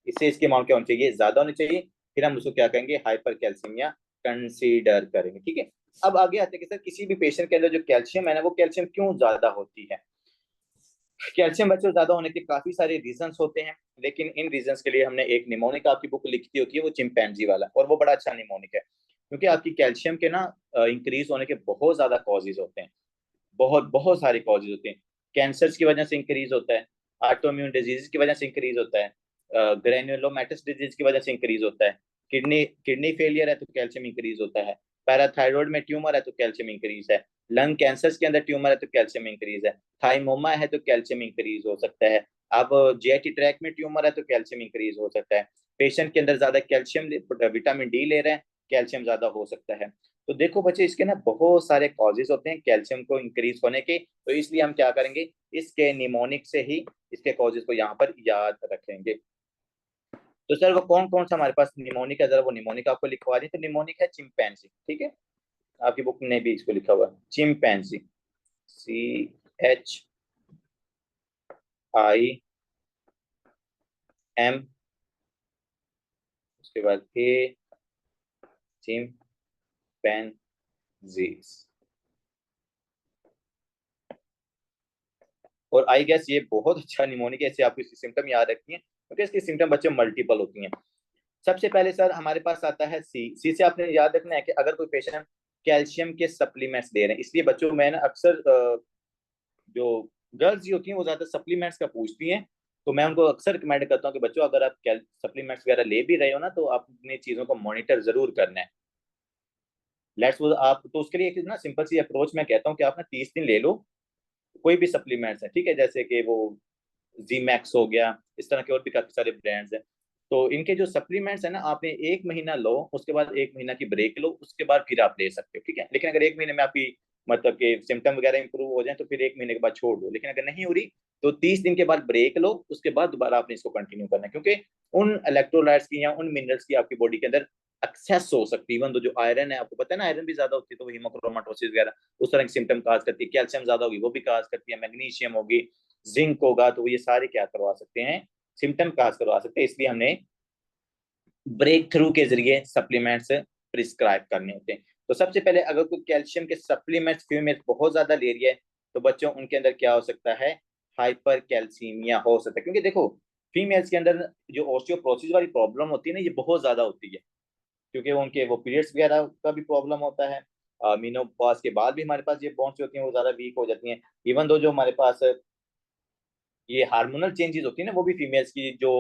इससे इसकी अमाउंट क्या होनी चाहिए, ज्यादा होनी चाहिए, फिर हम उसको क्या कहेंगे, हाइपर कैल्सीमिया कंसीडर करेंगे। ठीक है, अब आगे आते हैं कि सर किसी भी पेशेंट के अंदर जो कैल्शियम है ना, वो कैल्शियम क्यों ज्यादा होती है। कैल्शियम बच्चों ज्यादा होने के काफी सारे रीजंस होते हैं, लेकिन इन रीजंस के लिए हमने एक निमोनिक आपकी बुक लिखती होती है, वो चिंपैंजी वाला, और वो बड़ा अच्छा निमोनिक है, क्योंकि आपकी कैल्शियम के ना इंक्रीज होने के बहुत ज्यादा कॉजेज होते हैं, बहुत बहुत सारे कॉजेज होते हैं। कैंसर की वजह से इंक्रीज होता है, ऑटोइम्यून डिजीज की वजह से इंक्रीज होता है, ग्रेन्युलोमैटस डिजीज की वजह से इंक्रीज होता है, किडनी किडनी फेलियर है तो कैल्शियम इंक्रीज होता है, पैराथायरॉयड में ट्यूमर है तो कैल्शियम इंक्रीज है, लंग कैंसर के अंदर ट्यूमर है तो कैल्शियम इंक्रीज है, थाइमोमा है तो कैल्शियम इंक्रीज हो सकता है, अब जीआईटी ट्रैक में ट्यूमर है तो कैल्शियम इंक्रीज हो सकता है, पेशेंट के अंदर ज्यादा कैल्शियम विटामिन डी ले रहे हैं, कैल्शियम ज्यादा हो सकता है। तो देखो बच्चे इसके ना बहुत सारे कॉजेज होते हैं कैल्शियम को इंक्रीज होने के, तो इसलिए हम क्या करेंगे, इसके निमोनिक से ही इसके कॉजेज को यहाँ पर याद रखेंगे। तो सर वो कौन कौन सा हमारे पास निमोनिक है, जरा वो निमोनिक आपको लिखवा दी, तो निमोनिक है चिंपैंजी। ठीक है, आपकी बुक में भी इसको लिखा हुआ है, चिंपैंजी, CHIM, उसके बाद A, चिंपैंजीज। और आई गेस ये बहुत अच्छा निमोनिक है, ऐसे आपको इसकी सिम्टम याद रखनी है क्योंकि इसकी सिम्टम बच्चों मल्टीपल होती हैं। सबसे पहले सर हमारे पास आता है सी से आपने याद रखना है कि अगर कोई पेशेंट कैल्शियम के सप्लीमेंट्स दे रहे हैं, इसलिए बच्चों मैं ना अक्सर जो गर्ल्स ही होती हैं वो ज्यादा सप्लीमेंट्स का पूछती हैं, तो मैं उनको अक्सर रिकमेंड करता हूँ कि बच्चों अगर आप सप्लीमेंट्स वगैरह ले भी रहे हो ना, तो आप अपनी चीजों को मॉनिटर जरूर करना है। लेट्स आप तो उसके लिए एक ना सिंपल सी अप्रोच मैं कहता हूँ कि आप ना 30 दिन ले लो कोई भी सप्लीमेंट्स है, ठीक है, जैसे कि वो जी मैक्स हो गया, इस तरह के और भी काफी सारे ब्रांड्स हैं। तो इनके जो सप्लीमेंट्स है ना, आपने 1 महीना लो, उसके बाद 1 महीना की ब्रेक लो, उसके बाद फिर आप ले सकते हो, ठीक है। लेकिन अगर 1 महीने में आपकी मतलब कि सिम्टम वगैरह इंप्रूव हो जाए तो फिर 1 महीने के बाद छोड़ दो, लेकिन अगर नहीं हो रही तो 30 दिन के बाद ब्रेक लो, उसके बाद दोबारा आपने इसको कंटिन्यू करना है, क्योंकि उन इलेक्ट्रोलाइट्स की या उन मिनरल्स की आपकी बॉडी के अंदर एक्सेस हो सकती है। इवन तो जो आयरन है, आपको पता है ना, आयरन भी ज्यादा होती है तो हीमोक्रोमाटोसिस वगैरह उस तरह की सिम्टम काज करती है। कैल्शियम ज्यादा होगी वो भी काज करती है, मैग्नीशियम होगी, जिंक होगा, तो ये सारे क्या करवा सकते हैं, सिम्टम काज करवा सकते हैं। इसलिए हमने ब्रेक थ्रू के जरिए सप्लीमेंट्स प्रिस्क्राइब करने होते हैं। तो सबसे पहले अगर कोई कैल्शियम के सप्लीमेंट्स फीमेल बहुत ज्यादा ले रही है तो बच्चों उनके अंदर क्या हो सकता है, हाइपर कैल्सीमिया हो सकता है। क्योंकि देखो फीमेल्स के अंदर जो ऑस्टियोपोरोसिस वाली प्रॉब्लम होती है ना, ये बहुत ज्यादा होती है, क्योंकि उनके वो पीरियड्स वगैरह का भी प्रॉब्लम होता है। मीनोपॉज के बाद भी हमारे पास ये बोन्स होती हैं वो ज्यादा वीक हो जाती हैं। इवन दो जो हमारे पास ये हार्मोनल चेंजेस होती है ना, वो भी फीमेल्स की जो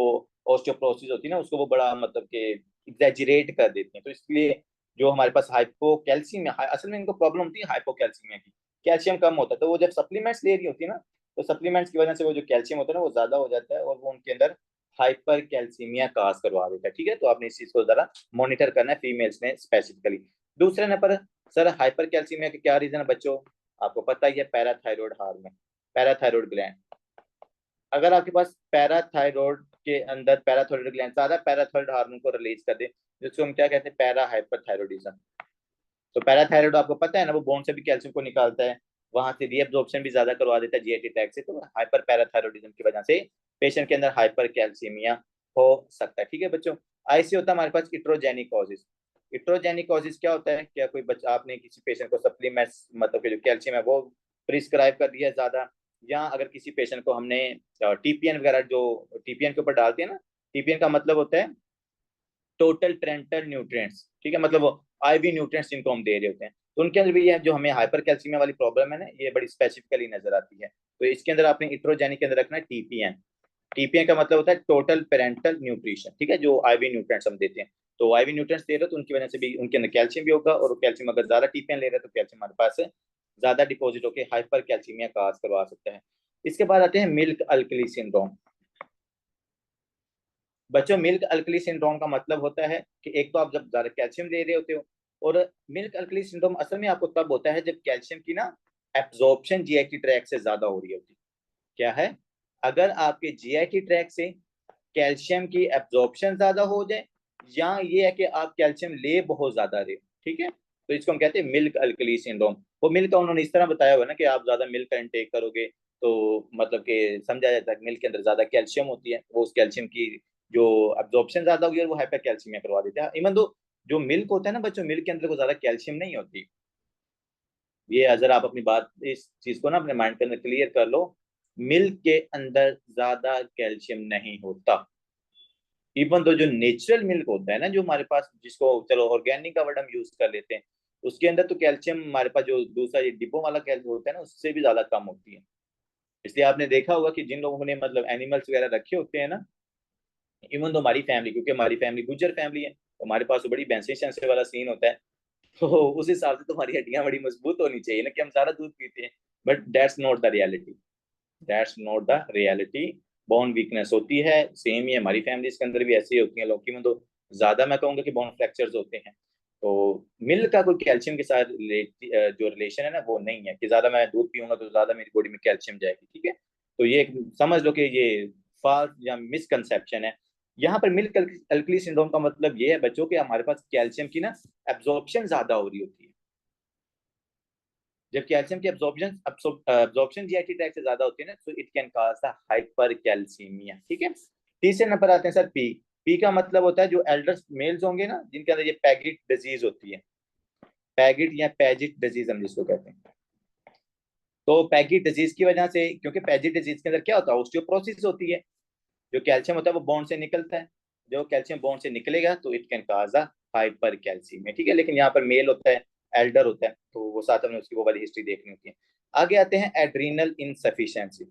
ऑस्टियोपोरोसिस होती है ना उसको वो बड़ा मतलब के एग्जैजरेट कर देती हैं। तो इसलिए जो हमारे पास हाइपोकैल्सीमिया, असल में इनको प्रॉब्लम होती है हाइपोकैल्सीमिया की, कैल्शियम कम होता है, तो वो जब सप्लीमेंट्स ले रही होती है ना, तो सप्लीमेंट्स की वजह से वो जो कैल्शियम होता है ना वो ज्यादा हो जाता है और वो उनके अंदर हाइपर कैल्सीमिया काज करवा देता है, ठीक है। तो आपने इस चीज को जरा मॉनिटर करना है फीमेल्स में स्पेसिफिकली। दूसरे नंबर सर हाइपर कैल्सीमिया के क्या रीजन है बच्चों, आपको पता ही है, पैराथायरॉयड हार्मोन, पैराथायरॉयड ग्लैंड। अगर आपके पास पैराथायरॉयड के अंदर पैराथायरॉयड ग्लैंड ज्यादा पैराथायरॉयड हार्मोन को रिलीज कर दे, जिसको हम क्या कहते हैं, पैरा हाइपरथायरॉयडिज्म। तो पैराथायरॉयड आपको पता है ना, वो बोन से भी कैल्शियम को निकालता है, वहां से रीअब्जॉर्प्शन भी ज्यादा करवा देता है जीआईटी ट्रैक्ट से। तो हाइपर पैराथायरॉयडिज्म की वजह से पेशेंट के अंदर हाइपर कैल्सीमिया हो सकता है, ठीक है बच्चों। ऐसे होता है हमारे पास इट्रोजेनिक कॉजेज। इट्रोजेनिक कॉजेज क्या होता है, क्या कोई बच्चा आपने किसी पेशेंट को सप्लीमेंट्स मतलब कि जो कैल्शियम है वो प्रिस्क्राइब कर दिया ज्यादा, या अगर किसी पेशेंट को हमने टीपीएन वगैरह जो टीपीएन के ऊपर डालते हैं ना, टीपीएन का मतलब होता है टोटल पेरेंटल न्यूट्रिएंट्स, ठीक है, मतलब वो आईवी न्यूट्रिएंट्स जिनको हम दे रहे होते हैं, तो उनके अंदर भी ये जो हमें हाइपर कैल्सीमिया वाली प्रॉब्लम है ना, ये बड़ी स्पेसिफिकली नजर आती है। तो इसके अंदर आपने इट्रोजेनिक के अंदर रखना है टीपीएन। टीपीएन का मतलब होता है टोटल पेरेंटल न्यूट्रिशन, ठीक है, जो आईवी न्यूट्रिएंट्स हम देते हैं। तो आईवी न्यूट्रिएंट्स दे रहे हो तो उनकी वजह से भी उनके अंदर कैल्शियम भी होगा, और कैल्शियम अगर ज्यादा टीपीएन ले रहे हैं तो कैल्शियम हमारे पास ज्यादा डिपॉजिट होकर हाइपर कैल्सीमिया काज करवा सकता है। इसके बाद आते हैं मिल्क अल्कली सिंड्रोम। बच्चों मिल्क अल्कली सिंड्रोम का मतलब होता है कि एक तो आप जब ज्यादा कैल्शियम ले रहे होते हो, और मिल्क अल्कली सिंड्रोम असल में आपको तब होता है जब कैल्शियम की ना एब्जॉर्प्शन जीआईटी ट्रैक से ज्यादा हो रही होती है। क्या है, अगर आपके जीआईटी ट्रैक से कैल्शियम की एब्जॉर्प्शन ज्यादा हो जाए, या ये है कि आप कैल्शियम ले बहुत ज्यादा रहे हो, ठीक है, तो इसको हम कहते हैं मिल्क अल्कली सिंड्रोम। वो मिल्क का उन्होंने इस तरह बताया हुआ ना कि आप ज्यादा मिल्क का इंटेक करोगे तो मतलब कि समझा जाता है मिल्क के अंदर ज्यादा कैल्शियम होती है, वो उस कैल्शियम की जो एब्जॉर्प्शन ज्यादा होगी और वो हाइपर कैल्शियमिया करवा देता है। इवन दो जो मिल्क होता है ना बच्चों, मिल्क के अंदर को ज्यादा कैल्शियम नहीं होती। ये अगर आप अपनी बात इस चीज को ना अपने माइंड के अंदर क्लियर कर लो, मिल्क के अंदर ज्यादा कैल्शियम नहीं होता। इवन तो जो नेचुरल मिल्क होता है ना, जो हमारे पास, जिसको चलो ऑर्गेनिक का वर्ड हम यूज कर लेते हैं, उसके अंदर तो कैल्शियम हमारे पास जो दूसरा ये डिब्बों वाला कैल्शियम होता है ना, उससे भी ज्यादा कम होती है। इसलिए आपने देखा होगा कि जिन लोगों ने मतलब एनिमल्स वगैरह रखे होते हैं ना, इवन तो हमारी फैमिली, क्योंकि हमारी फैमिली गुज्जर फैमिली है, तो हमारे पास तो बड़ी भैंसे शैंसे वाला सीन होता है। तो उस हिसाब से तो हमारी हड्डियां बड़ी मजबूत होनी चाहिए ना कि हम सारा दूध पीते हैं, but that's not the reality, that's not the reality. Bone weakness होती है, सेम ही हमारी फैमिलीज के अंदर भी ऐसी ही होती है, लोग में तो ज्यादा मैं कहूंगा कि बोन फ्रैक्चर्स होते हैं। तो मिल्क का कोई कैल्शियम के साथ जो रिलेशन है ना वो नहीं है कि ज्यादा मैं दूध पीऊंगा तो ज्यादा मेरी बॉडी में कैल्शियम जाएगी, ठीक है। तो ये समझ लो कि ये फाल्स या मिसकंसेप्शन है। यहाँ पर मिल्क अल्कली सिंड्रोम का मतलब ये है बच्चों कि हमारे पास कैल्शियम की ना एब्जॉर्प्शन ज्यादा हो रही होती है, जब कैल्शियम की अब्जॉर्प्शन जीआईटी ट्रैक्ट से ज्यादा होती है ना, तो it can cause the hyper calcaemia. ठीक है। तीसरे नंबर आते हैं सर पी। पी का मतलब होता है जो एल्डर मेल्स होंगे ना, जिनके अंदर ये पैगिट डिजीज होती है, पैगिट या पैजिट डिजीज हम जिसको कहते हैं। तो पैगिट डिजीज की वजह से, क्योंकि पैजिट डिजीज के अंदर क्या होता है, ऑस्टियोपोरोसिस होती है, जो कैल्शियम होता है वो बोन से निकलता है, जो कैल्शियम बोन से निकलेगा तो it can cause a hyper calcaemia. ठीक है। लेकिन यहाँ पर मेल होता है, एल्डर होता है, तो वो साथ में उसकी वो वाली हिस्ट्री देखनी होती है। आगे आते हैं एड्रीनल इनसफिशिएंसी।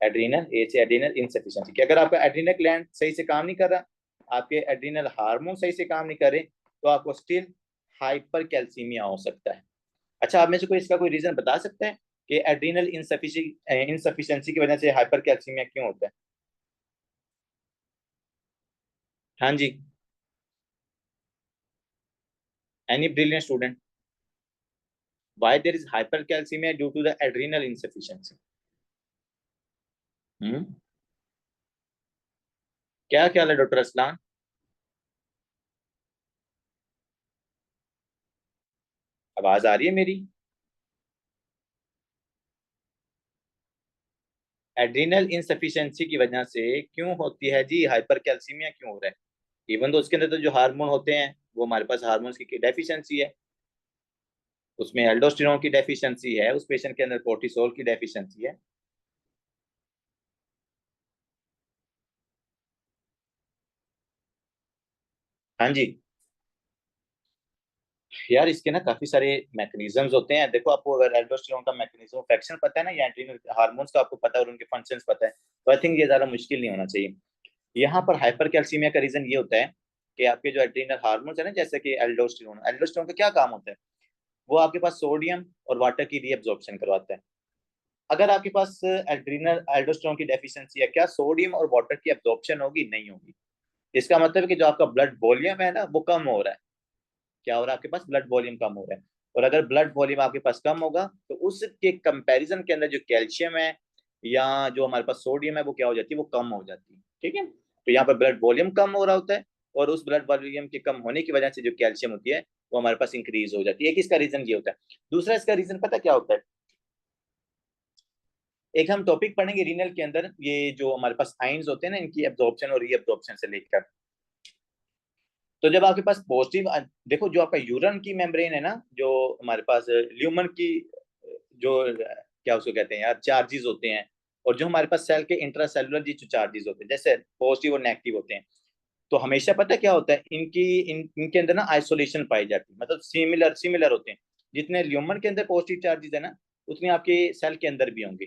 एड्रीनल ए से एड्रीनल इनसफिशिएंसी कि अगर आपका एड्रीनल ग्लैंड सही से काम नहीं कर रहा, आपके एड्रीनल हार्मोन सही से काम नहीं कर रहे, तो आपको स्टिल हाइपर कैल्सीमिया हो सकता है। अच्छा, आप में से कोई इसका कोई रीजन बता सकता है कि एड्रीनल इनसफिशिएंसी की वजह से हाइपर कैल्सीमिया क्यों होता है? हाँ जी, any brilliant student, why there is hypercalcemia due to the adrenal insufficiency? हम्म, क्या ख्याल है डॉक्टर असलान? आवाज आ रही है मेरी? एड्रिनल इनसफिशिएंसी की वजह से क्यों होती है जी हाइपर कैल्सीमिया, क्यों हो रहा है? इवन तो उसके अंदर तो जो हार्मोन होते हैं वो हमारे पास हार्मोन्स की डेफिशिएंसी है, उसमें एल्डोस्टेरोन की डेफिशिएंसी है, उस पेशेंट के अंदर कोर्टिसोल की डेफिशिएंसी है। हाँ जी। यार इसके ना काफी सारे मैकेनिज्म्स होते हैं। देखो, आपको अगर एल्डोस्टेरोन का मैकेनिज्म ऑफ एक्शन पता है ना, या एड्रिनल हार्मोन्स का आपको पता है और उनके फंक्शंस पता है, तो आई थिंक ये ज्यादा मुश्किल नहीं होना चाहिए। यहाँ पर हाइपर कैल्सीमिया का रीजन ये होता है कि आपके जो एड्रिनल हार्मोन्स है ना, जैसे कि एल्डोस्टेरोन, एल्डोस्टेरोन का क्या काम होता है? वो आपके पास सोडियम और वाटर की रीअब्जॉर्प्शन करवाता है। अगर आपके पास एड्रिनल एल्डोस्टेरोन की डेफिशिएंसी है, क्या सोडियम और वाटर की एब्जॉर्प्शन होगी? नहीं होगी। इसका मतलब है कि जो आपका ब्लड वॉल्यूम है ना, वो कम हो रहा है। क्या हो रहा है? आपके पास ब्लड वॉल्यूम कम हो रहा है। और अगर ब्लड वॉल्यूम आपके पास कम होगा, तो उसके कंपैरिजन के अंदर जो कैल्शियम है या जो हमारे पास सोडियम है, वो क्या हो जाती है? वो कम हो जाती है। ठीक है। तो यहाँ पर ब्लड वॉल्यूम कम हो रहा होता है, और उस ब्लड वॉल्यूम के कम होने की वजह से जो कैल्शियम होती है वो हमारे पास इंक्रीज हो जाती है। एक इसका रीजन ये होता है। दूसरा इसका रीजन पता क्या होता है? एक हम टॉपिक पढ़ेंगे रीनल के अंदर, ये जो हमारे पास आइंस होते हैं ना, इनकी एब्जॉर्प्शन और रीअब्जॉर्प्शन से लेकर। तो जब आपके पास पॉजिटिव, देखो जो आपका यूरन की मेम्ब्रेन है ना, जो हमारे पास ल्यूमन की जो क्या उसको कहते हैं यार, चार्जेस होते हैं, और जो हमारे पास सेल के इंट्रासेलुलर जी जो चार्जेस होते हैं, जैसे पॉजिटिव और नेगेटिव होते हैं, तो हमेशा पता क्या होता है, इनके अंदर ना आइसोलेशन पाई जाती है, मतलब सिमिलर सिमिलर होते हैं। जितने ल्यूमन के अंदर पॉजिटिव चार्जेस है ना, उतने आपके सेल के अंदर भी होंगे।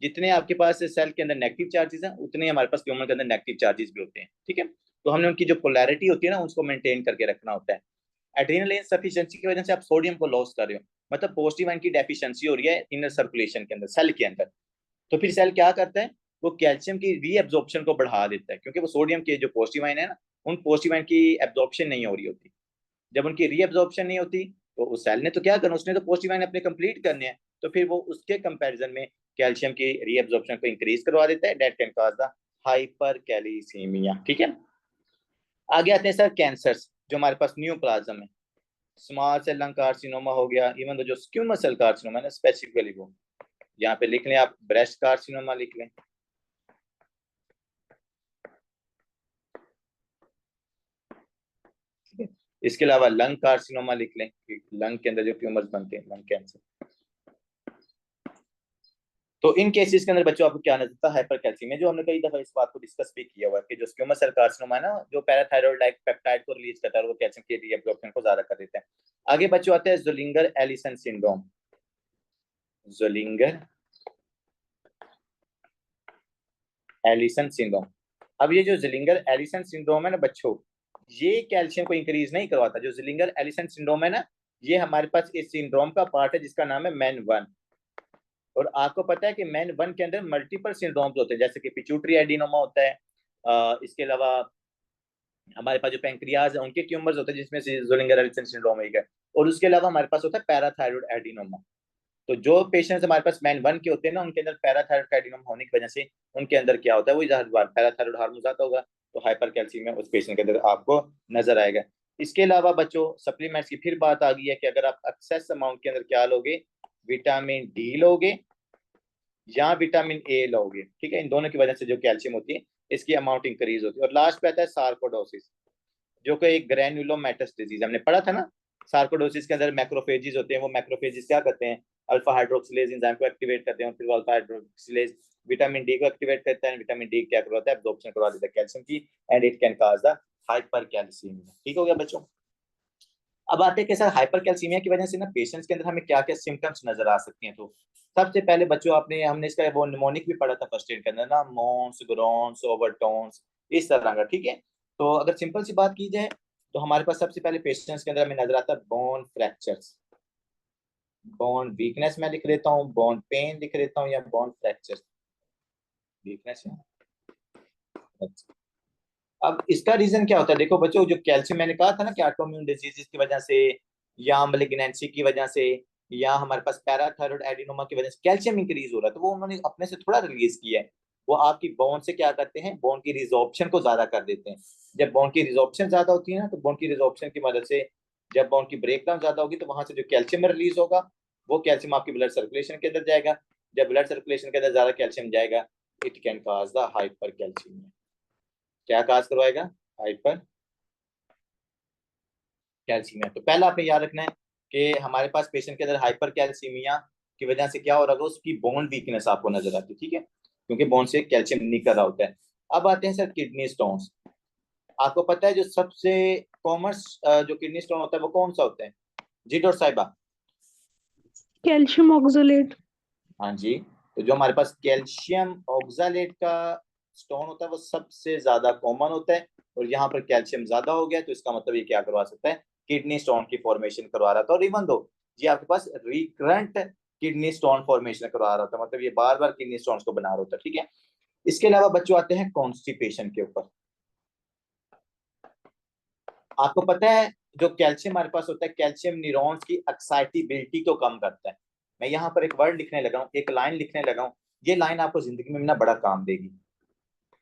जितने आपके पास सेल के अंदर नेगेटिव चार्जेस हैं, उतने हमारे पास ह्यूमन के अंदर नेगेटिव चार्जेस भी होते हैं। ठीक है। तो हमने उनकी जो पोलैरिटी होती है ना, उसको मेंटेन करके रखना होता है। एड्रेनल इनसफिशिएंसी की वजह से आप सोडियम को लॉस कर रहे हो, मतलब पॉजिटिव आयन की डेफिशिएंसी हो रही है इनर सर्कुलेशन के अंदर, सेल के अंदर। तो फिर सेल क्या करता है? वो कैल्शियम की रीएब्जॉर्प्शन को बढ़ा देता है, क्योंकि वो सोडियम के जो पॉजिटिव आयन है ना, उन पॉजिटिव आयन की एब्जॉर्प्शन नहीं हो रही होती। जब उनकी रीएब्जॉर्प्शन नहीं होती, तो उस सेल ने तो क्या करना, उसने तो पॉजिटिव आयन अपने कंप्लीट करने हैं, तो फिर वो उसके कंपैरिजन में कैल्शियम की रीएब्जॉर्प्शन को इंक्रीज करवा देता है। That can cause the hyper calcaemia. ठीक है। आगे आते हैं सर कैंसर्स, जो हमारे पास न्यूप्लाज्म है। स्मॉल सेल लंग कार्सिनोमा हो गया, इवन तो जो स्क्यूमस सेल कार्सिनोमा है ना, स्पेसिफिकली वो यहाँ पे लिख लें आप, ब्रेस्ट कार्सिनोमा लिख लें। इसके अलावा लंग कार्सिनोमा लिख लें, लंग के अंदर जो ट्यूमर्स बनते हैं, लंग कैंसर। तो इन केसेस के अंदर बच्चों आपको क्या नजर आता है? हाइपर कैल्सीमिया, जो हमने कई दफा इस बात को डिस्कस भी किया हुआ है कि जो स्क्यूमस सेल कार्सिनोमा है ना, जो पैराथायरॉइड लाइक पेप्टाइड को रिलीज करता है, वो कैल्शियम के रीअब्जॉर्प्शन को ज्यादा कर देता है। आगे बच्चों आते हैं Zollinger Allison syndrome. Zollinger Allison syndrome. अब ये जो ज़ोलिंगर एलिसन सिंड्रोम है ना बच्चों, ये कैल्शियम को इंक्रीज नहीं करवाता। जो ज़ोलिंगर एलिसन सिंड्रोम है ना, ये हमारे पास इस सिंड्रोम का पार्ट है जिसका नाम है मैन 1। और आपको पता है कि मैन 1 के अंदर मल्टीपल सिंड्रोम्स होते हैं, जैसे कि पिट्यूटरी एडिनोमा होता है, इसके अलावा हमारे पास जो पैंक्रियाज है उनके ट्यूमर्स होते हैं, जिसमें से ज़ोलिंगर एलिसन सिंड्रोम एक है। और उसके अलावा हमारे पास होता है पैराथायरॉइड एडिनोमा। तो जो पेशेंट्स हमारे पास मैन 1 के होते हैं ना, उनके अंदर पैराथायरॉइड एडिनोमा होने की वजह से उनके अंदर क्या होता है, वही पैराथायरॉइड हार्मोन ज्यादा होगा, तो हाइपर कैल्सीमिया उस पेशेंट के अंदर आपको नजर आएगा। इसके अलावा बच्चों सप्लीमेंट्स की फिर बात आ गई है कि अगर आप एक्सेस अमाउंट के अंदर क्या लोगे, विटामिन डी लोगे या विटामिन ए लोगे, ठीक है, इन दोनों की वजह से जो कैल्शियम होती है इसकी अमाउंट इंक्रीज होती है। और लास्ट पे आता है सार्कोडोसिस, जो कि एक ग्रैन्युलोमैटस डिजीज हमने पढ़ा था ना। सार्कोडोसिस के अंदर मैक्रोफेजेस होते हैं, वो मैक्रोफेजेस क्या करते हैं, अल्फा हाइड्रोक्सिलेज एंजाइम को एक्टिवेट करते हैं, और फिर अल्फा हाइड्रोक्सिलेज विटामिन डी को एक्टिवेट करता है। विटामिन डी क्या करवाता है, एब्जॉर्प्शन करवा देता है कैल्शियम की, and it can cause the hypercalcaemia. ठीक हो गया बच्चों। अब आते हैं कि सर हाइपरकैल्सीमिया की वजह से ना पेशेंट्स के अंदर हमें क्या क्या सिम्टम्स नजर आ सकती हैं। तो सबसे पहले बच्चों हमने इसका वो निमोनिक भी पढ़ा था फर्स्ट एड के अंदर ना, मोन्स, ग्रोन्स, ओवरटोन्स, इस तरह का, ठीक है। तो अगर सिंपल सी बात की जाए तो हमारे पास सबसे पहले पेशेंट्स के अंदर हमें नजर आता है बोन फ्रैक्चर्स, बोन वीकनेस मैं लिख लेता हूँ, बोन पेन लिख लेता हूँ, या बोन फ्रैक्चर वीकनेस है। अब इसका रीजन क्या होता है, देखो बच्चों, जो कैल्शियम मैंने कहा था ना कि ऑटोइम्यून डिजीजेस की वजह से, या मैलिग्नेंसी की वजह से, या हमारे पास पैराथायराइड एडिनोमा की वजह से कैल्शियम इंक्रीज हो रहा है, तो वो उन्होंने अपने से थोड़ा रिलीज किया है। वो आपकी बोन से क्या करते हैं, बोन की रिजॉर्प्शन को ज्यादा कर देते हैं। जब बोन की रिजॉर्प्शन ज्यादा होती है ना, तो बोन की रिजॉर्प्शन की मदद से जब बोन की ब्रेकडाउन ज्यादा होगी तो वहां से जो कैल्शियम रिलीज होगा, वो कैल्शियम आपकी ब्लड सर्कुलेशन के अंदर जाएगा। जब ब्लड सर्कुलेशन के अंदर ज्यादा कैल्शियम जाएगा, it can cause the hyper calcaemia. क्या काज करवाएगा, हाइपर कैल्सीमिया। तो पहला आपने याद रखना है कि हमारे पास पेशेंट के अंदर हाइपर कैल्सीमिया की वजह से क्या हो रहा है, उसकी बोन वीकनेस आपको नजर आती है, ठीक है, क्योंकि बोन से कैल्शियम निकल रहा होता है। अब आते हैं सर किडनी स्टोन्स। आपको पता है जो सबसे कॉमन जो किडनी स्टोन होता है वो कौन सा होता है, जी और साहिबा? Calcium oxalate. हाँ जी। तो जो हमारे पास कैल्शियम ऑक्सलेट का स्टोन होता है वो सबसे ज्यादा कॉमन होता है, और यहाँ पर कैल्शियम ज्यादा हो गया तो इसका मतलब ये क्या करवा सकता है, किडनी स्टोन की फॉर्मेशन करवा रहा था। और इवन दो ये आपके पास रिकरेंट किडनी स्टोन फॉर्मेशन करवा रहा था, मतलब ये बार बार किडनी स्टोन को बना रहा था, ठीक है। इसके अलावा बच्चों आते हैं कॉन्स्टिपेशन के ऊपर। आपको पता है जो कैल्शियम हमारे पास होता है, कैल्शियम न्यूरॉन्स की एक्साइटेबिलिटी को कम करता है। मैं यहाँ पर एक वर्ड लिखने लगा हूँ, एक लाइन लिखने लगा हूँ, ये लाइन आपको जिंदगी में ना बड़ा काम देगी।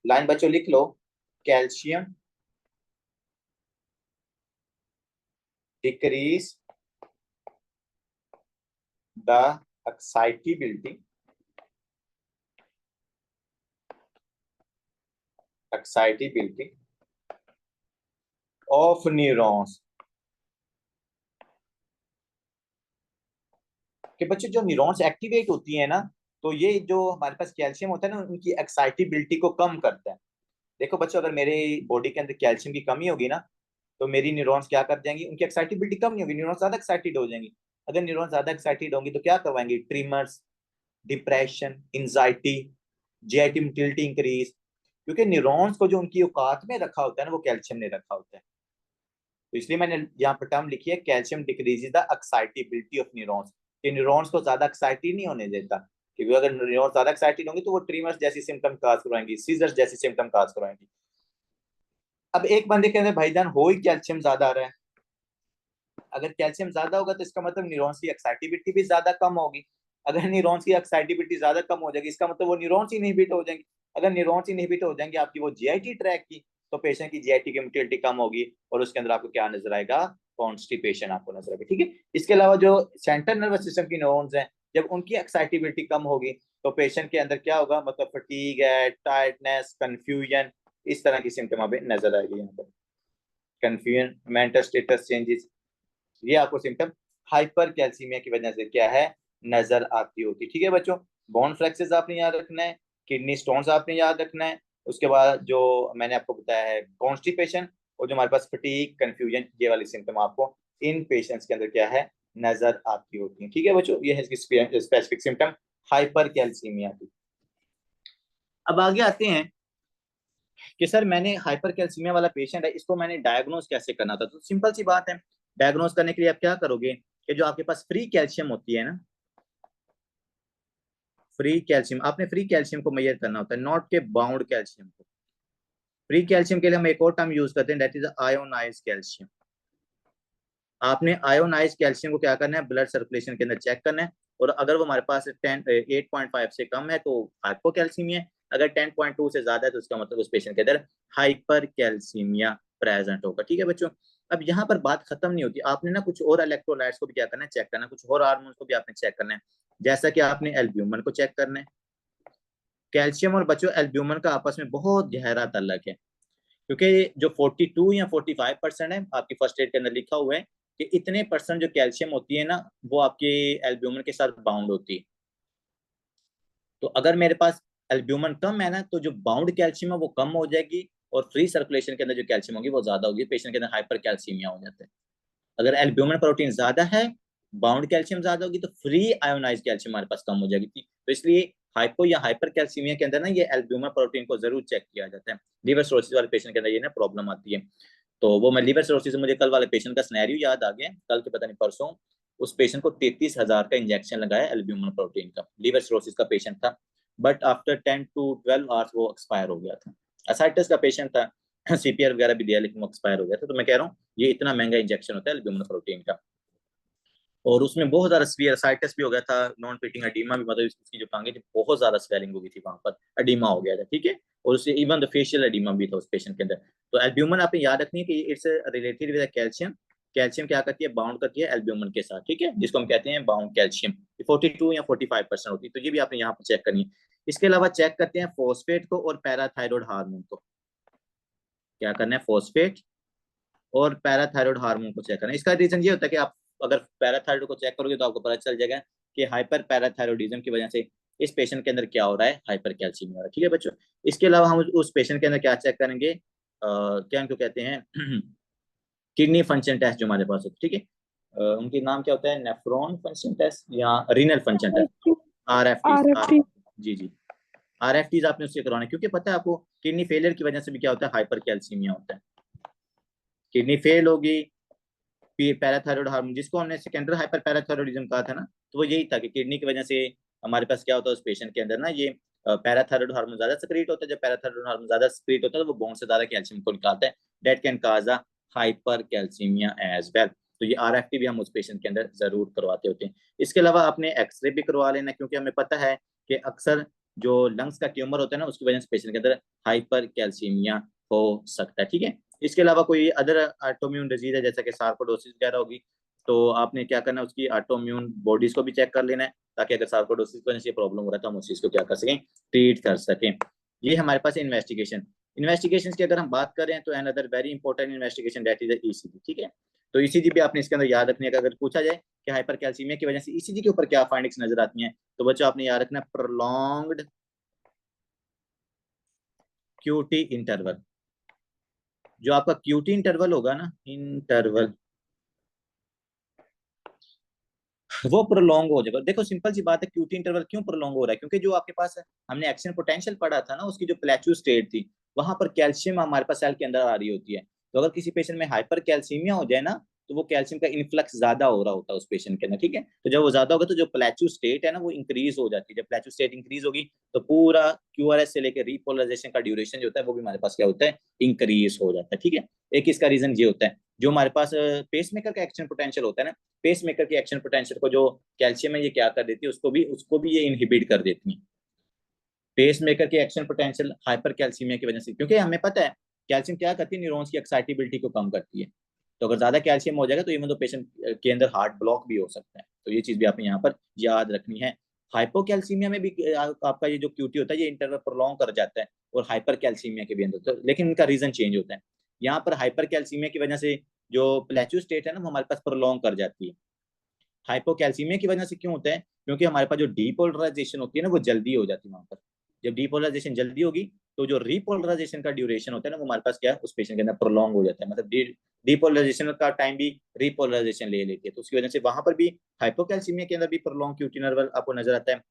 लाइन बच्चों लिख लो, calcium decrease the excitability of neurons. कि बच्चे जो न्यूरॉन्स एक्टिवेट होती है ना, तो ये जो हमारे पास कैल्शियम होता है ना, उनकी एक्साइटेबिलिटी को कम करता है। देखो बच्चों, अगर मेरे बॉडी के अंदर कैल्शियम की कमी होगी ना, तो मेरी न्यूरॉन्स क्या कर जाएंगी, उनकी एक्साइटेबिलिटी कम नहीं होगी, न्यूरॉन्स ज्यादा एक्साइटेड हो जाएंगी। अगर न्यूरॉन्स ज्यादा एक्साइटेड होंगी तो क्या करवाएंगी, tremors, depression, anxiety, GIT motility increase, क्योंकि न्यूरॉन्स को जो उनकी औकात में रखा होता है ना, वो कैल्शियम ने रखा होता है। तो इसलिए मैंने यहाँ पर टर्म लिखी है, calcium decrease the excitability of neurons, कि न्यूरॉन्स को ज्यादा एक्साइटेड नहीं होने देता, क्योंकि अगर न्यूरॉन्स ज्यादा एक्साइटेड होंगे तो वो ट्रिमर्स जैसी सिम्टम काज करवाएंगी, सीजर्स जैसी सिम्टम काज करवाएंगी। अब एक बंदे के अंदर भाईजान हो ही कैल्शियम ज्यादा आ रहा है, अगर कैल्शियम ज्यादा होगा तो इसका मतलब न्यूरॉन्स की एक्साइटेबिलिटी भी ज्यादा कम होगी। अगर न्यूरॉन्स की एक्साइटेबिलिटी ज्यादा कम हो जाएगी, इसका मतलब वो न्यूरॉन्स ही इनहिबिट हो जाएंगे। अगर न्यूरॉन्स इनहिबिट हो जाएंगे आपकी वो जीआईटी ट्रैक की, तो पेशेंट की जीआईटी की मोटिलिटी कम होगी, और उसके अंदर आपको क्या नजर आएगा, कॉन्स्टिपेशन आपको नजर आएगा, ठीक है। इसके अलावा जो सेंट्रल नर्वस सिस्टम की न्यूरॉन्स हैं, जब उनकी एक्साइटेबिलिटी कम होगी तो पेशेंट के अंदर क्या होगा, मतलब फटीग है, टायर्डनेस, कंफ्यूजन, इस तरह की सिम्टम हमें नजर आएगी। यहाँ पर कंफ्यूजन, मेंटल स्टेटस चेंजेस, ये आपको सिम्टम हाइपर कैल्सीमिया की वजह से क्या है, नजर आती होती, ठीक है बच्चों। बोन फ्रैक्चर्स आपने याद रखना है, किडनी स्टोन्स आपने याद रखना है, उसके बाद जो मैंने आपको बताया है कॉन्स्टिपेशन, और जो हमारे पास फटीग, कंफ्यूजन, ये वाली सिम्टम आपको इन पेशेंट्स के अंदर क्या है, नजर आती होती है, ठीक है बच्चों। ये है इसकी स्पेसिफिक सिम्टम हाइपर कैल्सीमिया की। अब आगे आते हैं कि सर मैंने हाइपर कैल्सीमिया वाला पेशेंट है, इसको मैंने डायग्नोज कैसे करना था। तो सिंपल सी बात है, डायग्नोज करने के लिए आप क्या करोगे कि जो आपके पास फ्री कैल्शियम होती है ना, फ्री कैल्शियम, आपने फ्री कैल्शियम को मेजर करना होता है, नॉट के बाउंड कैल्शियम को। फ्री कैल्शियम के लिए हम एक और टर्म यूज करते हैं, दैट इज आयोनाइज कैल्शियम। आपने आयोनाइज कैल्शियम को क्या करना है, ब्लड सर्कुलेशन के अंदर चेक करना है, और अगर वो हमारे पास 8.5 से कम है तो हाइपोकैल्सीमिया है, अगर 10.2 से ज्यादा है तो उसका मतलब उस पेशेंट के अंदर हाइपर कैल्सीमिया प्रेजेंट होगा, ठीक है बच्चों। अब यहाँ पर बात खत्म नहीं होती, आपने ना कुछ और इलेक्ट्रोलाइट्स को भी क्या करना है, चेक करना है, कुछ और हार्मोन्स को भी आपने चेक करना है, जैसा कि आपने एल्ब्यूमिन को चेक करना है। कैल्शियम और बच्चों एल्ब्यूमिन का आपस में बहुत गहरा ताल्लुक है, क्योंकि जो 42 या 45% है आपकी फर्स्ट एड के अंदर लिखा हुआ है कि इतने परसेंट जो कैल्शियम होती है ना वो आपके एल्ब्यूमिन के साथ बाउंड होती है। तो अगर मेरे पास एल्ब्यूमिन कम है ना तो जो बाउंड कैल्शियम है वो कम हो जाएगी, और फ्री सर्कुलेशन के अंदर जो कैल्शियम होगी वो ज्यादा होगी, पेशेंट के अंदर हाइपर कैल्सीमिया हो जाता है। अगर एल्ब्यूमिन प्रोटीन ज्यादा है, बाउंड कैल्शियम ज्यादा होगी, तो फ्री आयोनाइज कैल्शियम हमारे पास कम हो जाएगी। तो इसलिए हाइपो या हाइपर कैल्सीमिया के अंदर ना ये एल्ब्यूमिन प्रोटीन को जरूर चेक किया जाता है। लिवर सिरोसिस वाले पेशेंट के अंदर ये ना प्रॉब्लम आती है। तो वो मैं लिवर सिरोसिस से मुझे कल वाले पेशेंट का सिनेरियो याद आ गया, कल के पता नहीं परसों, उस पेशेंट को 33,000 का इंजेक्शन लगाया एल्ब्यूमिन प्रोटीन का, लिवर सिरोसिस का पेशेंट था, बट आफ्टर 10 to 12 आवर्स वो एक्सपायर हो गया था। असाइटिस का पेशेंट था, सीपीआर वगैरह भी दिया लेकिन वो एक्सपायर हो गया था। तो मैं कह रहा हूँ ये इतना महंगा इंजेक्शन होता है एल्ब्यूमिन प्रोटीन का, और उसमें बहुत ज्यादा सीवियर साइटिस भी हो गया था, नॉन फिटिंग एडीमा भी, मतलब उसकी जो टांगे थी बहुत ज्यादा स्वेलिंग हो गई थी, वहां पर एडीमा हो गया था, ठीक है, और उससे इवन द फेशियल एडीमा भी था उस पेशेंट के अंदर। तो एल्ब्यूमिन आपने याद रखनी है कि it's related with calcium. Calcium क्या करती है, बाउंड करती है एल्ब्यूमिन के साथ, ठीक है, जिसको हम कहते हैं बाउंड कैल्शियम। 42 या 45% होती है, तो ये भी आपने यहाँ पर चेक करनी है। इसके अलावा चेक करते हैं फॉस्फेट को और पैराथायरॉयड हार्मोन को। क्या करना है, फॉस्फेट और पैराथायरॉयड हार्मोन को चेक करना है। इसका रीजन ये होता है कि आप अगर पैराथायरॉयड को चेक करोगे तो आपको पता चल जाएगा कि हाइपर पैराथायरॉयडिज्म की वजह से इस पेशेंट के अंदर क्या हो रहा है, हाइपर कैल्सीमिया हो रहा है, ठीक है बच्चों। इसके अलावा हम उस पेशेंट के अंदर क्या चेक करेंगे, क्या इनको कहते हैं किडनी फंक्शन टेस्ट जो हमारे पास होता है, ठीक है, उनके नाम क्या होता है, नेफ्रॉन फंक्शन टेस्ट या renal function test, RFT। RFT। जी जी, RFTs आपने उससे करवाना, क्योंकि पता है आपको किडनी फेलियर की वजह से भी क्या होता है, हाइपर कैल्सीमिया होता है। किडनी फेल होगी, पैराथायरॉयड हार्मोन, जिसको हमने सेकेंडरी हाइपर पैराथायरॉयडिज्म कहा था ना, तो वो यही था कि किडनी की वजह से हमारे पास क्या होता है उस पेशेंट के अंदर ना, ये पैराथायरॉयड हार्मोन ज्यादा सक्रिएट होता है। जब पैराथायरॉयड हार्मोन ज्यादा सक्रिएट होता है तो वो बोन से ज्यादा कैल्शियम को निकालता है, that can cause a hypercalcaemia as well. तो ये RFT भी हम उस पेशेंट के अंदर जरूर करवाते होते हैं। इसके अलावा आपने एक्सरे भी करवा लेना, क्योंकि हमें पता है कि अक्सर जो लंग्स का ट्यूमर होता है ना उसकी वजह से पेशेंट के अंदर हाइपर कैल्सीमिया हो सकता है, ठीक है। इसके अलावा कोई अदर ऑटोइम्यून डिजीज है जैसा कि सार्कोडोसिस वगैरह होगी, तो आपने क्या करना है, उसकी ऑटोइम्यून बॉडीज को भी चेक कर लेना है, ताकि अगर सार्कोडोसिस की वजह से प्रॉब्लम हो रहा है तो हम उस चीज को क्या कर सकें, ट्रीट कर सकें। ये हमारे पास इन्वेस्टिगेशन। इन्वेस्टिगेशन की अगर हम बात करें तो another very important investigation that is ECG, ठीक है। तो ECG भी आपने इसके अंदर याद रखने का, अगर पूछा जाए कि हाइपर कैल्सीमिया की वजह से ECG के ऊपर क्या फाइंडिंग्स नजर आती हैं, तो बच्चों आपने याद रखना प्रोलॉन्ग्ड QT इंटरवल। जो आपका QT इंटरवल होगा ना, इंटरवल वो प्रोलॉन्ग हो जाएगा। देखो सिंपल सी बात है, QT इंटरवल क्यों प्रोलॉन्ग हो रहा है, क्योंकि जो आपके पास है, हमने एक्शन पोटेंशियल पढ़ा था ना, उसकी जो प्लेटू स्टेट थी वहां पर कैल्शियम हमारे पास सेल के अंदर आ रही होती है। तो अगर किसी पेशेंट में हाइपर कैल्सीमिया हो जाए ना, तो वो कैल्शियम का इनफ्लक्स ज्यादा हो रहा होता है उस पेशेंट के अंदर, ठीक है। तो जब वो ज्यादा होगा तो जो प्लेटू स्टेट है ना वो इंक्रीज हो जाती है। जब प्लेटू स्टेट इंक्रीज होगी तो पूरा QRS से लेकर रिपोलराइजेशन का ड्यूरेशन जो होता है वो भी हमारे पास क्या होता है, इंक्रीज हो जाता है, ठीक है। एक इसका रीजन ये होता है। जो हमारे पास पेस मेकर का एक्शन पोटेंशियल होता है ना, पेस मेकर की एक्शन पोटेंशियल को जो कैल्शियम है ये क्या कर देती है, उसको भी ये इनहिबिट कर देती है। पेस मेकर की एक्शन पोटेंशियल हाइपर कैल्सीमिया की वजह से, क्योंकि हमें पता है कैल्शियम क्या करती है, न्यूरॉन्स की एक्साइटेबिलिटी को कम करती है। तो अगर ज्यादा कैल्शियम हो जाएगा तो इवन तो पेशेंट के अंदर हार्ट ब्लॉक भी हो सकता है। तो ये चीज भी आपने यहाँ पर याद रखनी है। हाइपोकैल्सीमिया में भी आपका ये जो QT होता है ये इंटरवल प्रोलॉन्ग कर जाता है, और हाइपर कैल्सीमिया के भी अंदर तो, लेकिन इनका रीजन चेंज होता है। यहाँ पर हाइपर कैल्सीमिया की वजह से जो प्लेटू स्टेट है ना वो हमारे पास प्रोलॉन्ग कर जाती है। हाइपोकैल्सीमिया की वजह से क्यों होता है, क्योंकि हमारे पास जो डीपोलराइजेशन होती है ना वो जल्दी हो जाती है वहां पर। जब डीपोलराइजेशन जल्दी होगी तो जो रीपोलराइजेशन का ड्यूरेशन होता है ना वो हमारे पास क्या है, उस पेशेंट के अंदर प्रोलॉन्ग हो जाता है, मतलब डीपोलराइजेशन का टाइम भी रीपोलराइजेशन ले लेती है। तो उसकी वजह से वहां पर भी हाइपोकैल्सीमिया के अंदर भी प्रोलॉन्ग QT इंटरवल आपको नजर आता है।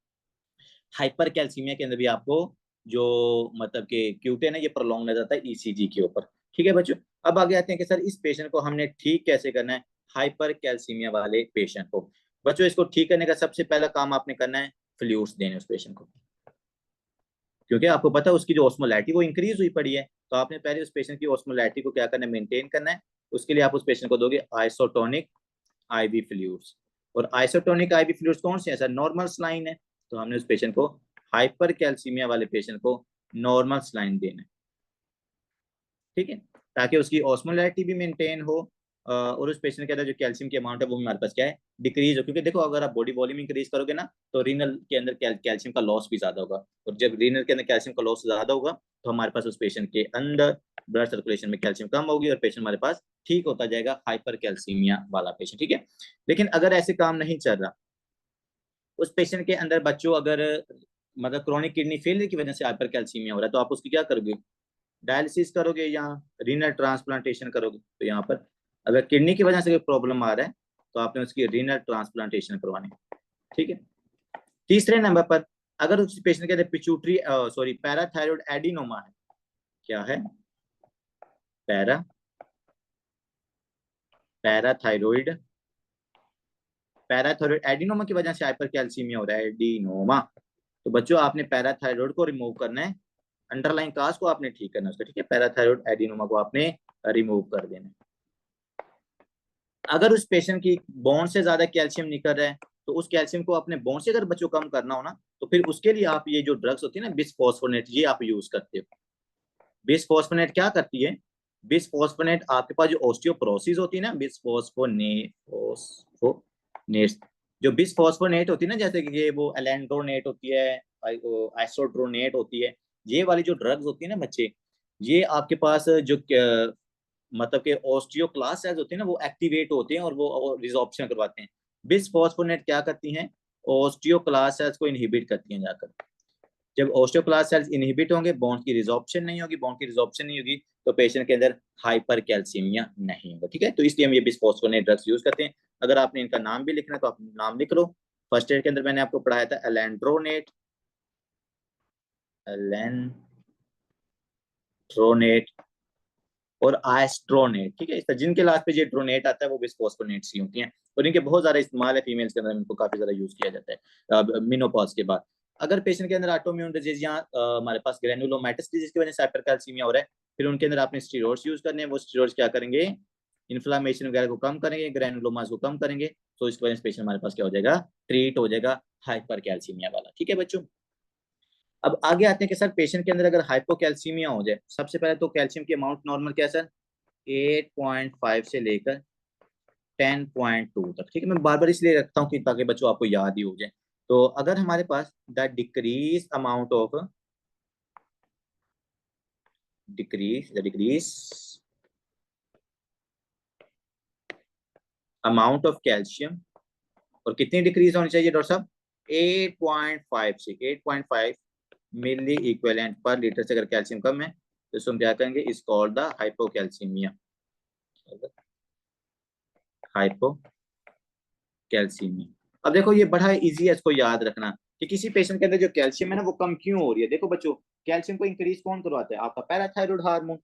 हाइपर कैल्सीमिया के अंदर भी आपको जो मतलब कि QT है ना ये प्रोलॉन्ग नजर आता है ECG के ऊपर, ठीक है बच्चों। अब आगे आते हैं कि सर इस पेशेंट को हमने ठीक कैसे करना है, हाइपर कैल्सीमिया वाले पेशेंट को। बच्चों इसको ठीक करने का सबसे पहला काम आपने करना है फ्लूइड्स देने उस पेशेंट को, क्योंकि आपको पता है उसकी जो ऑस्मोलैरिटी वो इंक्रीज हुई पड़ी है। तो आपने पहले उस पेशेंट की ऑस्मोलैरिटी को क्या करना है, मेंटेन करना है। उसके लिए आप उस पेशेंट को दोगे आइसोटोनिक IV फ्लूइड्स। और आइसोटोनिक IV फ्लूइड्स कौन से हैं सर, नॉर्मल सलाइन है। तो हमने उस पेशेंट को, हाइपर कैल्सीमिया वाले पेशेंट को नॉर्मल सलाइन देना है, ठीक है, ताकि उसकी ऑस्मोलैरिटी भी मेंटेन हो और उस पेशेंट के अंदर जो कैल्शियम की अमाउंट है वो हमारे पास क्या है, डिक्रीज हो। क्योंकि देखो अगर आप बॉडी वॉल्यूम इंक्रीज करोगे ना तो रीनल के अंदर कैल्शियम का लॉस भी ज्यादा होगा, और जब रीनल के अंदर कैल्शियम का लॉस ज्यादा होगा तो हमारे पास उस पेशेंट के अंदर ब्लड सर्कुलेशन में कैल्शियम कम होगी और पेशेंट हमारे पास ठीक होता जाएगा, हाइपर कैल्सीमिया वाला पेशेंट। ठीक है, लेकिन अगर ऐसे काम नहीं चल रहा, उस पेशेंट के अंदर बच्चों अगर मतलब क्रोनिक किडनी फेलियर की वजह से हाइपर कैल्सीमिया हो रहा है, तो आप उसकी क्या करोगे, डायलिसिस करोगे या रीनल ट्रांसप्लांटेशन करोगे। तो यहाँ पर अगर किडनी की वजह से कोई प्रॉब्लम आ रहा है तो आपने उसकी रीनल ट्रांसप्लांटेशन करवानी। ठीक है, तीसरे नंबर पर अगर उस पेशेंट के अंदर पिट्यूटरी पैराथायरॉयड एडिनोमा है, क्या है, पैराथायरॉयड एडिनोमा की वजह से हाइपर कैल्सीमिया हो रहा है, एडिनोमा। तो बच्चों आपने पैराथायरॉयड को रिमूव करना है, अंडरलाइन काज को आपने ठीक करना है उसका। ठीक है, पैराथायरॉयड एडिनोमा को आपने रिमूव कर देना है। अगर उस पेशेंट की बोन से ज्यादा कैल्शियम निकल रहा है तो उस कैल्शियम को अपने बोन से अगर बच्चों कम करना हो ना, तो फिर उसके लिए आप ये जो ड्रग्स होती है ना बिसफॉस्फोनेट, ये आप यूज करते हो। बिसफॉस्फोनेट क्या करती है, बिसफॉस्फोनेट आपके पास जो ऑस्टियोपोरोसिस होती है ना, बिसफॉस्फोनेट जो बिसफॉस्फोनेट होती है ना, जैसे कि ये वो एलेंड्रोनेट होती है, आइसोड्रोनेट होती है, ये वाली जो ड्रग्स होती है ना बच्चे, ये आपके पास जो मतलब के ऑस्टियोक्लास्ट सेल्स होते हैं ना वो एक्टिवेट होते हैं और वो रिजॉर्प्शन करवाते हैं। बिसफॉस्फोनेट क्या करती हैं, ऑस्टियोक्लास्ट सेल्स को इनहिबिट करती हैं जाकर। जब ऑस्टियोक्लास्ट सेल्स इनहिबिट होंगे, बोन की रिजॉर्प्शन नहीं होगी, बोन की रिजॉर्प्शन नहीं होगी तो पेशेंट के अंदर हाइपर कैल्सीमिया नहीं होगा। ठीक है, तो इसलिए हम ये बिसफॉस्फोनेट ड्रग्स यूज करते हैं। अगर आपने इनका नाम भी लिखना है तो आप नाम लिख लो। फर्स्ट एड के अंदर मैंने आपको पढ़ाया था एलेंड्रोनेट, और आएस्ट्रोनेट। ठीक है, इस जिनके लास्ट पे ये ड्रोनेट आता है वो बिसफॉस्फोनेट्स ही होती हैं, और इनके बहुत ज्यादा इस्तेमाल है फीमेल्स के अंदर, इनको काफी ज्यादा यूज किया जाता है मिनोपॉज के बाद। अगर पेशेंट के अंदर ऑटोइम्यून डिजीज या हमारे पास ग्रेनुलोमाइटिस डिजीज की वजह से हाइपरकैल्सीमिया हो रहा है, फिर उनके अंदर आपने स्टीरॉइड्स यूज करने हैं। वो स्टीरॉइड्स क्या करेंगे, इन्फ्लामेशन वगैरह को कम करेंगे, ग्रेनुलोमास को कम करेंगे, तो इस वजह से पेशेंट हमारे पास क्या हो जाएगा, ट्रीट हो जाएगा हाइपरकैल्सीमिया वाला। ठीक है बच्चों, अब आगे आते हैं कि सर पेशेंट के अंदर अगर हाइपोकैल्सीमिया हो जाए, सबसे पहले तो कैल्शियम की अमाउंट नॉर्मल क्या है सर, 8.5 से लेकर 10.2 तक। ठीक है, मैं बार बार इसलिए रखता हूँ कि ताकि बच्चों आपको याद ही हो जाए। तो अगर हमारे पास the decrease amount of calcium, और कितनी डिक्रीज होनी चाहिए डॉक्टर साहब, 8.5 से 8.5 मिली इक्विवेलेंट पर लीटर से अगर कैल्शियम कम है तो इसको हम क्या करेंगे, is called the hypocalcaemia, hypocalcaemia. अब देखो ये बड़ा इजी है इसको याद रखना कि किसी पेशेंट के अंदर जो कैल्शियम है ना वो कम क्यों हो रही है। देखो बच्चों, कैल्शियम को इंक्रीज कौन करवाता है, आपका पैराथायरॉयड हार्मोन।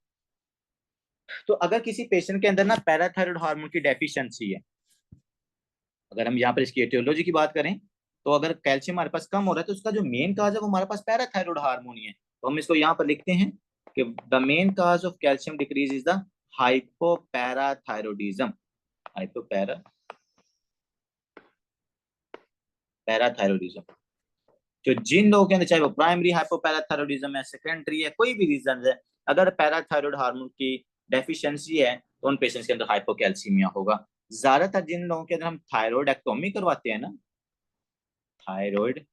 तो अगर किसी पेशेंट के अंदर ना पैराथायरॉयड हार्मोन की डेफिशिएंसी है, अगर हम यहाँ पर इसकी एटियोलॉजी की बात करें, तो अगर कैल्शियम हमारे पास कम हो रहा है तो उसका जो मेन काज है वो हमारे पास पैराथायरॉयड हार्मोन ही है। तो हम इसको यहाँ पर लिखते हैं कि the main cause of calcium decrease is the hypoparathyroidism, parathyroidism. जो जिन लोगों के अंदर, चाहे वो प्राइमरी हाइपोपैराथायरॉयडिज्म है, सेकेंडरी है, कोई भी रीजन है, अगर पैराथायरॉयड हार्मोन की डेफिशिएंसी है तो उन पेशेंट्स के अंदर हाइपोकैल्सीमिया होगा। ज्यादातर जिन लोगों के अंदर हम थायराइड एक्टोमी करवाते हैं ना, थायराइड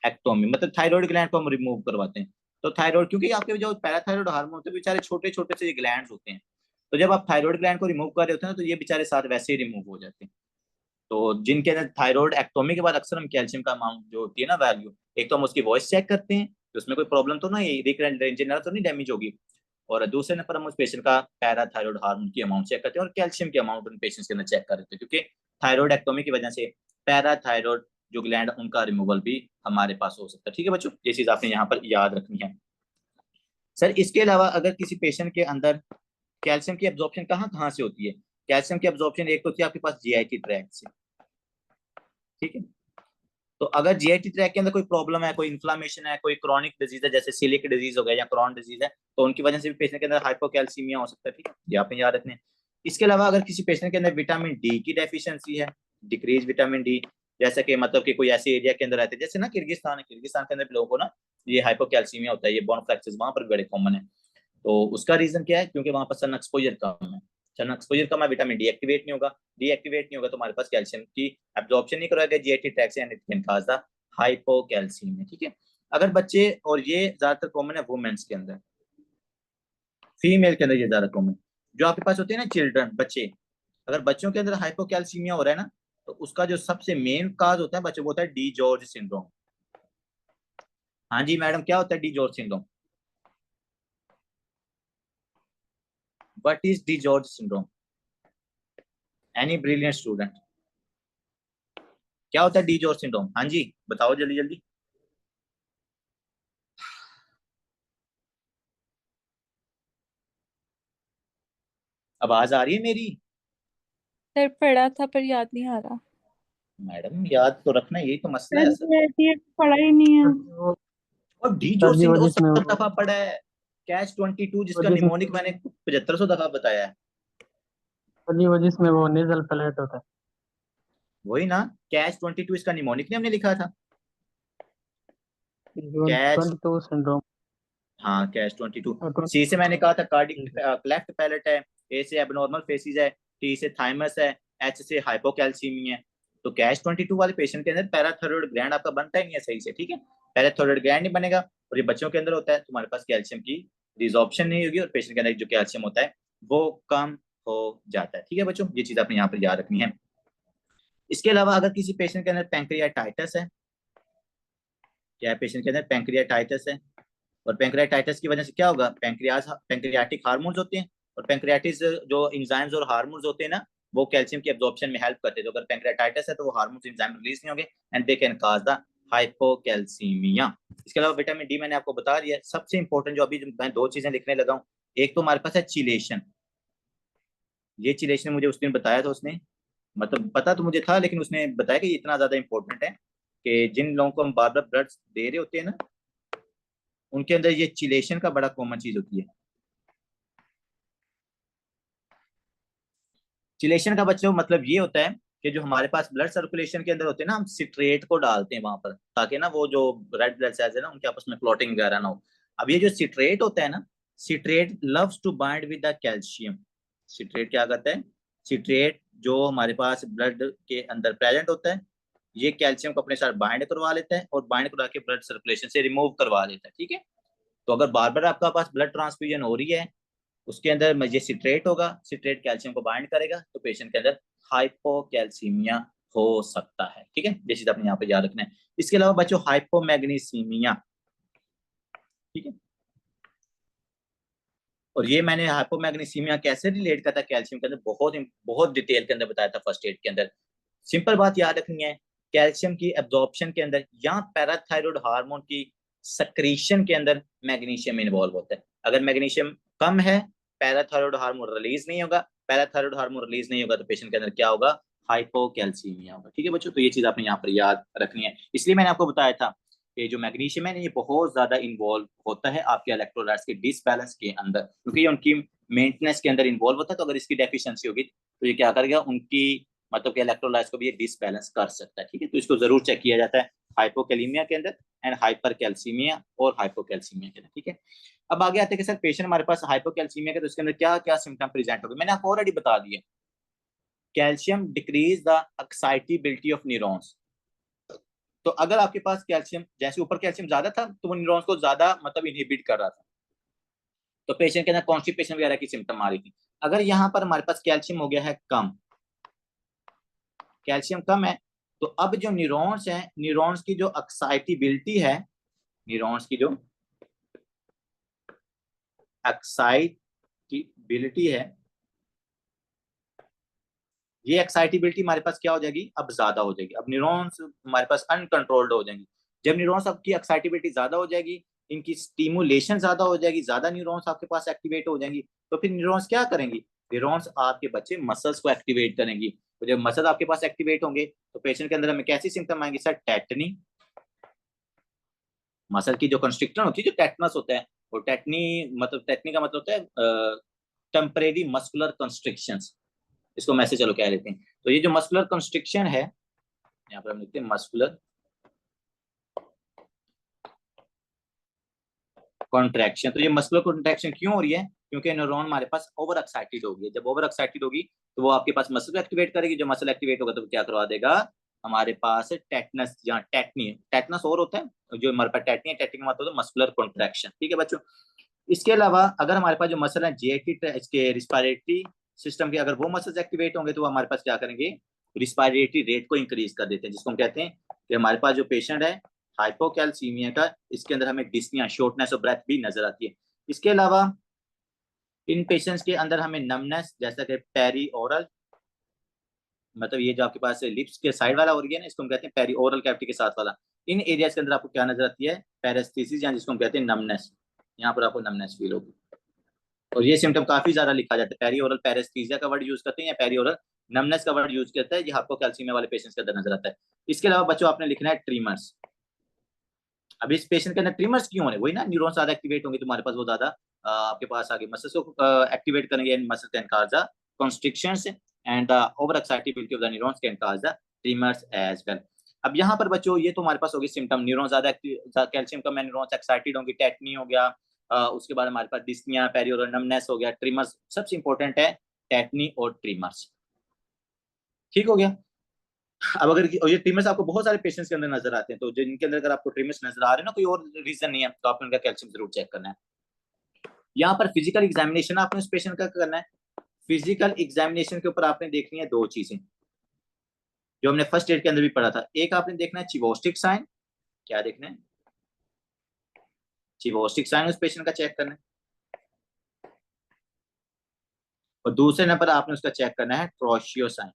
एक्टोमी मतलब थायराइड ग्लैंड को हम रिमूव करवाते हैं। तो थायराइड, क्योंकि आपके जो पैराथायराइड हार्मोन होते हैं बेचारे छोटे छोटे से ग्लैंड्स होते हैं, तो जब आप थायराइड ग्लैंड को रिमूव कर रहे होते हैं ना तो ये बेचारे साथ वैसे ही रिमूव हो जाते हैं। तो जिनके अंदर थायराइड एक्टोमी के बाद अक्सर हम कैल्शियम का अमाउंट जो होती है ना वैल्यू, एक तो हम उसकी वॉइस चेक करते हैं तो उसमें कोई प्रॉब्लम तो नहीं, रिकरेंट रेंजिनल तो नहीं डैमेज होगी, और दूसरे नंबर हम उस पेशेंट का पैराथायराइड हार्मोन की अमाउंट चेक करते हैं और कैल्शियम की अमाउंट उन पेशेंट्स के अंदर चेक करते हैं, क्योंकि थायराइड एक्टोमी की वजह से पैराथायराइड जो ग्लैंड उनका रिमूवल भी हमारे पास हो सकता है। ठीक है बच्चों, ये चीज आपने यहाँ पर याद रखनी है। सर इसके अलावा अगर किसी पेशेंट के अंदर कैल्शियम की एब्जॉर्प्शन कहाँ कहाँ से होती है, कैल्शियम की एब्जॉर्प्शन एक तो होती है आपके पास जीआईटी ट्रैक्ट से। ठीक है, तो अगर जीआईटी ट्रैक के अंदर कोई प्रॉब्लम है, कोई इन्फ्लामेशन है, कोई क्रॉनिक डिजीज है जैसे सिलिक डिजीज हो गया या क्रॉन डिजीज है, तो उनकी वजह से भी पेशेंट के अंदर हाइपोकैल्सीमिया हो सकता है। ठीक है, ये आपने याद रखने। इसके अलावा अगर किसी पेशेंट के अंदर विटामिन डी की डेफिशिएंसी है, डिक्रीज विटामिन डी, जैसे कि मतलब कि कोई ऐसे एरिया के अंदर रहते हैं जैसे ना किर्गिस्तान है, किर्गिस्तान के अंदर लोगों को ना ये हाइपोकैल्सीमिया होता है, ये बोन फ्रैक्चर्स वहां पर बड़े कॉमन है। तो उसका रीजन क्या है, क्योंकि वहां पर सन एक्सपोजर कम है। चलो एक्सपोजर कम है, विटामिन डी एक्टिवेट नहीं होगा, डीएक्टिवेट नहीं होगा तो हमारे पास कैल्शियम की एब्जॉर्प्शन नहीं कराएगा जीआईटी ट्रैक से, and it can cause the hypocalcaemia. ठीक है, अगर बच्चे, और ये ज्यादातर कॉमन है वुमेन्स के अंदर, फीमेल के अंदर ये ज्यादा कॉमन, जो आपके पास होते हैं ना चिल्ड्रन, बच्चे, अगर बच्चों के अंदर हाइपोकैल्सीमिया हो रहा है ना, तो उसका जो सबसे मेन काज होता है बच्चों को, होता है डी जॉर्ज सिंड्रोम। हाँ जी मैडम, क्या होता है D George syndrome? What is D George syndrome? Any brilliant student, क्या होता है डी जॉर्ज सिंड्रोम? हाँ जी बताओ जल्दी जल्दी। आवाज आ रही है मेरी? सर पढ़ा था पर याद नहीं आ रहा। मैडम याद तो रखना, यही तो मसला है सर। ये पढ़ा ही नहीं है। और डी सर जॉर्ज जी वो सिंड्रोम जिसमें 70 दफा पढ़ा है। कैच 22 वो जिसका जिसमें निमोनिक मैंने 7500 दफा बताया है। सर जी वो जिसमें वो नेजल प्लेट होता है। वही ना, कैच 22 इसका निमोनिक ने हमने लिखा था। Catch, 22 syndrome. हाँ कैच 22। और सी से मैंने कहा था कार्डिक 20 क्लेफ्ट पैलेट है, ए से एबनॉर्मल फेसिस है, टी से थाइमस है, एच से हाइपोकैल्सीमिया है। तो कैच 22 वाले पेशेंट के अंदर पैराथायरॉइड ग्लैंड आपका बनता ही नहीं है सही से। ठीक है, पैराथायरॉइड ग्लैंड नहीं बनेगा, और ये बच्चों के अंदर होता है, तुम्हारे पास कैल्शियम की रिजॉर्प्शन नहीं होगी, और पेशेंट के अंदर जो कैल्शियम होता है वो कम हो जाता है। ठीक है बच्चों, ये चीज आपने यहाँ पर याद रखनी है। इसके अलावा अगर किसी पेशेंट के अंदर पैंक्रियाटाइटिस है, क्या पेशेंट के अंदर पैंक्रियाटाइटिस है, और पैंक्रियाटाइटिस की वजह से क्या होगा, पैंक्रियाटिक हार्मोन्स होते हैं, और पैंक्रियाटिस जो एंजाइम्स और हार्मोन्स होते हैं ना, वो कैल्शियम की एब्जॉर्प्शन में हेल्प करते हैं। तो अगर पैंक्रियाटाइटिस है तो वो हार्मोन्स एंजाइम रिलीज नहीं होंगे, and they can cause the hypocalcaemia. इसके अलावा विटामिन डी मैंने आपको बता दिया। सबसे इंपॉर्टेंट जो अभी मैं दो चीजें लिखने लगा हूँ, एक तो हमारे पास है चिलेशन। ये चिलेशन मुझे उस दिन बताया था उसने, मतलब पता तो मुझे था, लेकिन उसने बताया कि इतना ज्यादा इंपॉर्टेंट है कि जिन लोगों को हम बार बार ब्लड दे रहे होते हैं ना, उनके अंदर ये चिलेशन का बड़ा कॉमन चीज होती है। चिलेशन का बच्चों मतलब ये होता है कि जो हमारे पास ब्लड सर्कुलेशन के अंदर होते हैं ना, हम सिट्रेट को डालते हैं वहां पर, ताकि ना वो जो रेड ब्लड सेल्स है ना, उनके आपस में क्लॉटिंग वगैरह ना हो। अब ये जो सिट्रेट होता है ना, citrate loves to bind with the calcium. Citrate क्या करता है, सिट्रेट जो हमारे पास ब्लड के अंदर प्रेजेंट होता है, ये कैल्शियम को अपने साथ बाइंड करवा लेता है, और बाइंड करवा के ब्लड सर्कुलेशन से रिमूव करवा देता है। ठीक है, तो अगर बार बार आपका पास ब्लड ट्रांसफ्यूजन हो रही है, उसके अंदर ये सिट्रेट होगा, सिट्रेट कैल्शियम को बाइंड करेगा, तो पेशेंट के अंदर हाइपोकैल्सीमिया हो सकता है। ठीक है, ये चीज आपने यहाँ पे याद रखना है। इसके अलावा बच्चों हाइपोमैग्नीसीमिया, ठीक है, और ये मैंने हाइपोमैग्नीसीमिया कैसे रिलेट करता है कैल्शियम के अंदर, बहुत बहुत डिटेल के अंदर बताया था फर्स्ट एड के अंदर। सिंपल बात याद रखनी है, कैल्शियम की एब्जॉर्प्शन के अंदर या पैराथायरॉइड हार्मोन की सक्रीशन के अंदर मैग्नीशियम इन्वॉल्व होता है। अगर मैग्नीशियम कम है, पैराथायरॉइड हार्मोन रिलीज नहीं होगा, पैराथायरॉइड हार्मोन रिलीज नहीं होगा, तो पेशेंट के अंदर क्या होगा, हाइपोकैल्सीमिया होगा। ठीक है बच्चों, तो ये चीज आपने यहाँ पर याद रखनी है। इसलिए मैंने आपको बताया था कि जो मैग्नीशियम है ये बहुत ज्यादा इन्वॉल्व होता है आपके इलेक्ट्रोलाइट्स के डिसबैलेंस के अंदर, क्योंकि ये उनकी मेंटेनेंस के अंदर इन्वॉल्व होता है। तो अगर इसकी डेफिशिएंसी होगी तो ये क्या करेगा, उनकी मतलब कि इलेक्ट्रोलाइट्स को भी ये डिसबैलेंस कर सकता है। ठीक है, तो इसको जरूर चेक किया जाता है हाइपोकैलीमिया के अंदर, एंड हाइपरकैल्सीमिया और हाइपोकैल्सीमिया के अंदर। ठीक है, अब आगे आते हैं कि सर पेशेंट हमारे पास हाइपोकैल्सीमिया के, तो इसके अंदर क्या क्या सिम्टम प्रेजेंट होंगे, मैंने आपको ऑलरेडी बता दिया। Calcium decrease the excitability of neurons. तो अगर आपके पास कैल्शियम, जैसे ऊपर कैल्शियम ज्यादा था तो वो न्यूरॉन्स को ज्यादा मतलब इनहिबिट कर रहा था, तो पेशेंट के अंदर कॉन्स्टिपेशन वगैरह की सिम्टम आ रही थी। अगर यहाँ पर हमारे पास कैल्शियम हो गया है कम, कैल्शियम कम है, तो अब जो न्यूरॉन्स हैं, न्यूरॉन्स की जो एक्साइटेबिलिटी है, न्यूरॉन्स की जो एक्साइटेबिलिटी है, ये एक्साइटेबिलिटी हमारे पास क्या हो जाएगी, अब ज्यादा हो जाएगी। अब न्यूरॉन्स हमारे पास अनकंट्रोल्ड हो जाएंगी। जब न्यूरॉन्स आपकी एक्साइटेबिलिटी ज्यादा हो जाएगी, इनकी स्टिमुलेशन ज्यादा हो जाएगी, ज्यादा न्यूरॉन्स आपके पास एक्टिवेट हो जाएंगी, तो फिर न्यूरॉन्स क्या करेंगी, न्यूरॉन्स आपके बच्चे मसल्स को एक्टिवेट करेंगी। तो जब मसल आपके पास एक्टिवेट होंगे तो पेशेंट के अंदर हमें कैसी सिम्टम आएंगे सर, टेटनी, मसल की जो कंस्ट्रिक्शन होती है, जो टेटनस होता है, और टेटनी मतलब, टेटनी का मतलब होता है टेम्परेरी मस्कुलर कंस्ट्रिक्शंस, इसको मैं से चलो कह लेते हैं। तो ये जो मस्कुलर कंस्ट्रिक्शन है, यहाँ पर हम लिखते हैं मस्कुलर कॉन्ट्रैक्शन। तो ये मस्कुलर कॉन्ट्रैक्शन क्यों हो रही है, क्योंकि न्यूरॉन हमारे पास ओवर एक्साइटेड होगी। जब ओवर एक्साइटेड होगी तो वो आपके पास मसल को एक्टिवेट करेगी, जो मसल एक्टिवेट होगा तो क्या करवा देगा हमारे पास टेटनस, जहाँ टेटनी, टेटनस और होता है, जो हमारे पास टेटनी है, टेटनी का मतलब मस्कुलर कॉन्ट्रैक्शन। ठीक है बच्चों, इसके अलावा अगर हमारे पास जो मसल है जेटी, इसके रिस्पायरेटरी सिस्टम के, अगर वो मसल्स एक्टिवेट होंगे तो वो हमारे पास क्या करेंगे, रिस्पायरेटरी रेट को इंक्रीज कर देते हैं, जिसको हम कहते हैं कि हमारे पास जो पेशेंट है हाइपोकैल्सीमिया का, इसके अंदर हमें डिस्निया, शॉर्टनेस ऑफ ब्रेथ भी नजर आती है। इसके अलावा इन पेशेंट्स के अंदर हमें नमनेस, जैसा कि पेरी ओरल, मतलब ये जो आपके पास लिप्स के साइड वाला ओरिगन है, इसको हम कहते हैं पेरी ओरल कैविटी के साथ वाला, इन एरियाज के अंदर आपको क्या नजर आती है, पैरेस्थीसिस, या जिसको हम कहते हैं नमनेस। यहाँ पर आपको नमनेस फील होगी, और ये सिम्टम काफी ज्यादा लिखा जाता है। पेरी ओरल पैरेस्थीसिया का वर्ड यूज करते हैं, या पेरी ओरल नमनेस का वर्ड यूज करता है, ये हाइपोकैल्सीमिया वाले पेशेंट्स के अंदर नजर आता है। इसके अलावा बच्चों आपने लिखना है ट्रीमर्स। अब इस पेशेंट के अंदर ट्रीमर्स क्यों हो रहे हैं, वही ना, न्यूरॉन ज्यादा एक्टिवेट होंगे तुम्हारे पास, वो ज्यादा आपके पास आगे मसल्स को एक्टिवेट करेंगे, and muscle can cause the constrictions and the over excitability of the neurons can cause the tremors as well. अब यहाँ पर बच्चों ये तो हमारे पास होगी सिम्टम, न्यूरॉन ज्यादा कैल्शियम कम है, न्यूरॉन्स एक्साइटेड होंगे, टेटनी हो गया, उसके बाद हमारे पास डिस्निया, पेरिओरल नमनेस हो गया, ट्रीमर्स सबसे इंपॉर्टेंट है टेटनी और ट्रीमर्स। ठीक हो गया। अब अगर ये ट्रीमर्स आपको बहुत सारे पेशेंट्स के अंदर नजर आते हैं, तो जिनके अंदर अगर आपको ट्रीमर्स नजर आ रहे हैं ना, कोई और रीजन नहीं है, तो आपने उनका कैल्शियम जरूर चेक करना है। यहाँ पर फिजिकल एग्जामिनेशन आपने उस पेशेंट का करना है। फिजिकल एग्जामिनेशन के ऊपर आपने देखनी है दो चीजें, जो हमने फर्स्ट एड के अंदर भी पढ़ा था। एक आपने देखना है चिवोस्टिक साइन, क्या देखना है, चिवोस्टिक साइन उस पेशेंट का चेक करना है, और दूसरे नंबर आपने उसका चेक करना है ट्रोशियो साइन।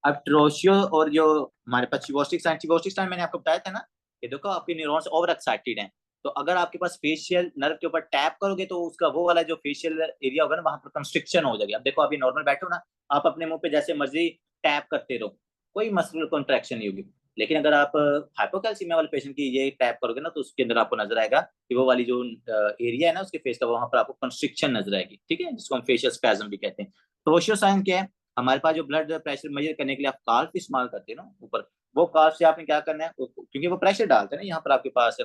अब ट्रोशियो और जो हमारे पास चिवोस्टिक साइन मैंने आपको बताया था ना कि देखो आपके न्यूरॉन्स ओवर एक्साइटेड हैं, तो अगर आपके पास फेशियल नर्व के ऊपर टैप करोगे तो उसका वो वाला जो फेशियल एरिया होगा ना, वहां पर कंस्ट्रिक्शन हो जाएगी। अब देखो अभी नॉर्मल बैठो ना, आप अपने मुंह पे जैसे मर्जी टैप करते रहो, कोई मस्कुलर कॉन्ट्रैक्शन नहीं होगी। लेकिन अगर आप हाइपोकैल्सीमिया वाले पेशेंट की ये टैप करोगे ना, तो उसके अंदर आपको नजर आएगा कि वो वाली जो एरिया है ना उसके फेस का, वहां पर आपको कंस्ट्रिक्शन नजर आएगी। ठीक है, जिसको हम फेशियल स्पैज्म भी कहते हैं। ट्रोशियो साइन क्या है, हमारे पास जो ब्लड प्रेशर मेजर करने के लिए आप काल्फ इस्तेमाल करते हैं ना ऊपर, वो काल्फ से आपने क्या करना है, क्योंकि वो प्रेशर डालते हैं ना यहाँ पर आपके पास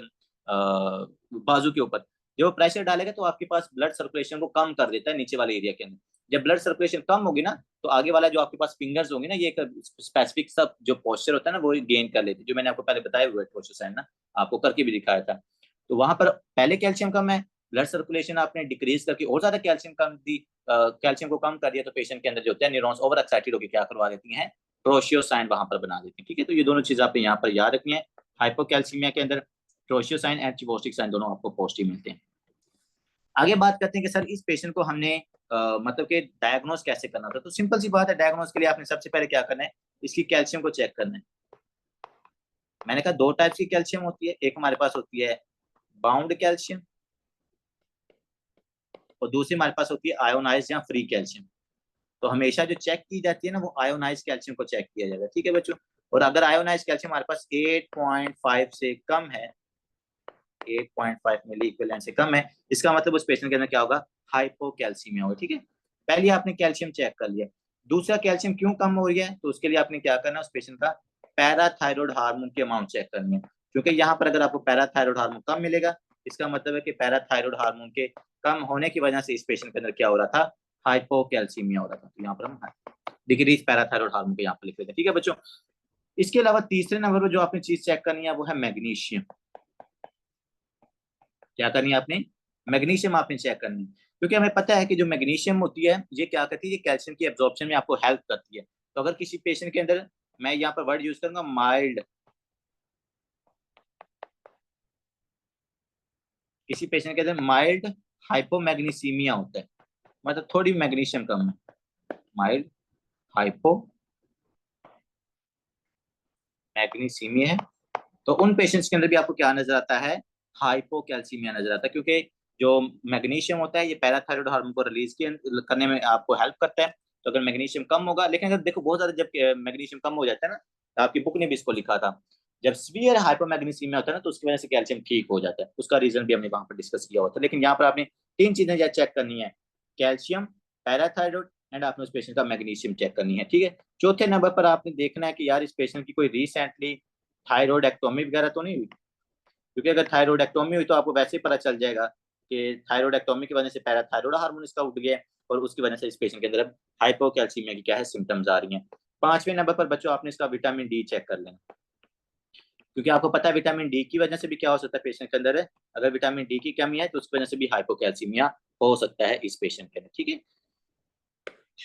बाजू के ऊपर, जब प्रेशर डालेगा तो आपके पास ब्लड सर्कुलेशन को कम कर देता है नीचे वाले एरिया के अंदर। जब ब्लड सर्कुलेशन कम होगी ना, तो आगे वाला जो आपके पास फिंगर्स होंगे ना, ये एक स्पेसिफिक सब जो पोस्चर होता है ना, वो गेन कर लेते हैं, जो मैंने आपको पहले बताया हुआ है पोस्चर है ना, आपको करके भी दिखाया था। तो वहां पर पहले कैल्शियम कम है, ब्लड सर्कुलेशन आपने डिक्रीज करके और ज्यादा कैल्शियम कम दी, कैल्शियम को कम कर दिया, तो पेशेंट के अंदर जो होता है न्यूरॉन्स ओवर एक्साइटेड होकर क्या करवा देती हैं, ट्रोशियो साइन वहां पर बना देती है। ठीक है, तो ये दोनों चीज आपने यहाँ पर याद रखनी है। हाइपोकैल्सीमिया के अंदर ट्रोशियो साइन एंड चिवोस्टिक साइन दोनों आपको पॉजिटिव मिलते हैं। आगे बात करते हैं कि सर इस पेशेंट को हमने मतलब कि डायग्नोज कैसे करना था। तो सिंपल सी बात है, डायग्नोज के लिए आपने सबसे पहले क्या करना है, इसकी कैल्शियम को चेक करना है। मैंने कहा दो टाइप्स की कैल्शियम होती है, एक हमारे पास होती है बाउंड कैल्शियम, और दूसरी हमारे पास होती है आयोनाइज या फ्री कैल्शियम। तो हमेशा जो चेक की जाती है ना, वो आयोनाइज कैल्शियम को चेक किया जाएगा। ठीक है बच्चों, और अगर आयोनाइज कैल्शियम हमारे पास 8.5 से कम है, 8.5 मिली इक्विवेलेंट से कम है, इसका मतलब उस पेशेंट के अंदर क्या होगा, हाइपोकैल्सीमिया होगा। ठीक है, पहले आपने कैल्शियम चेक कर लिया। दूसरा कैल्शियम क्यों कम हो गया है, तो उसके लिए आपने क्या करना है, उस पेशेंट का पैराथायरॉयड हार्मोन की अमाउंट चेक करनी है। क्योंकि यहाँ पर अगर आपको पैराथायरॉयड हार्मोन कम मिलेगा, इसका मतलब है कि पैराथायरॉयड हार्मोन के कम होने की वजह से इस पेशेंट के अंदर क्या हो रहा था, हाइपोकैल्सीमिया हो रहा था। तो यहाँ पर हम डिक्रीज पैराथायरॉयड हार्मोन को यहाँ पर लिख लेते हैं। ठीक है बच्चों, इसके अलावा तीसरे नंबर पर जो आपने चीज चेक करनी है वो है मैग्नीशियम। क्या करनी है आपने, मैग्नीशियम आपने चेक करनी है, क्योंकि हमें पता है कि जो मैग्नीशियम होती है ये क्या करती है, ये कैल्शियम की एब्जॉर्प्शन में आपको हेल्प करती है। तो अगर किसी पेशेंट के अंदर, मैं यहाँ पर वर्ड यूज करूंगा माइल्ड, किसी पेशेंट के अंदर माइल्ड हाइपोमैग्नीसीमिया होता है, मतलब थोड़ी मैग्नीशियम कम है, माइल्ड हाइपो मैग्नीसीमिया है, तो उन पेशेंट्स के अंदर भी आपको क्या नजर आता है, हाइपोकैल्सीमिया नजर आता है। क्योंकि जो मैग्नीशियम होता है ये पैराथायरॉयड हार्मोन को रिलीज करने में आपको हेल्प करता है। तो अगर मैग्नीशियम कम होगा, लेकिन अगर देखो बहुत ज्यादा जब मैग्नीशियम कम हो जाता है ना, तो आपकी बुक ने भी इसको लिखा था, जब सीवियर हाइपोमैग्नीसीमिया होता है ना, तो उसकी वजह से कैल्शियम ठीक हो जाता है। उसका रीजन भी हमने वहां पर डिस्कस किया होता है। लेकिन यहाँ पर आपने तीन चीजें चेक करनी है, कैल्शियम, पैराथायरॉयड एंड आपने उस पेशेंट का मैग्नीशियम चेक करनी है, ठीक है। चौथे नंबर पर आपने देखना है कि यार इस पेशेंट की कोई रिसेंटली थायरॉयडेक्टोमी वगैरह तो नहीं हुई, क्योंकि अगर थायरॉयडेक्टोमी हुई तो आपको वैसे ही पता चल जाएगा कि थायरॉयडेक्टोमी की वजह से पैराथायरॉयड हार्मोन इसका उठ गया है और उसकी वजह से इस पेशेंट के अंदर हाइपोकैल्सीमिया की क्या है सिम्टम्स आ रही हैं। 5वें नंबर पर बच्चों आपने इसका विटामिन डी चेक कर लेना, क्योंकि आपको पता है विटामिन डी की वजह से भी क्या हो सकता है पेशेंट के अंदर है, अगर विटामिन डी की कमी है तो उसकी वजह से भी हाइपोकैल्सीमिया हो सकता है इस पेशेंट के अंदर, ठीक है।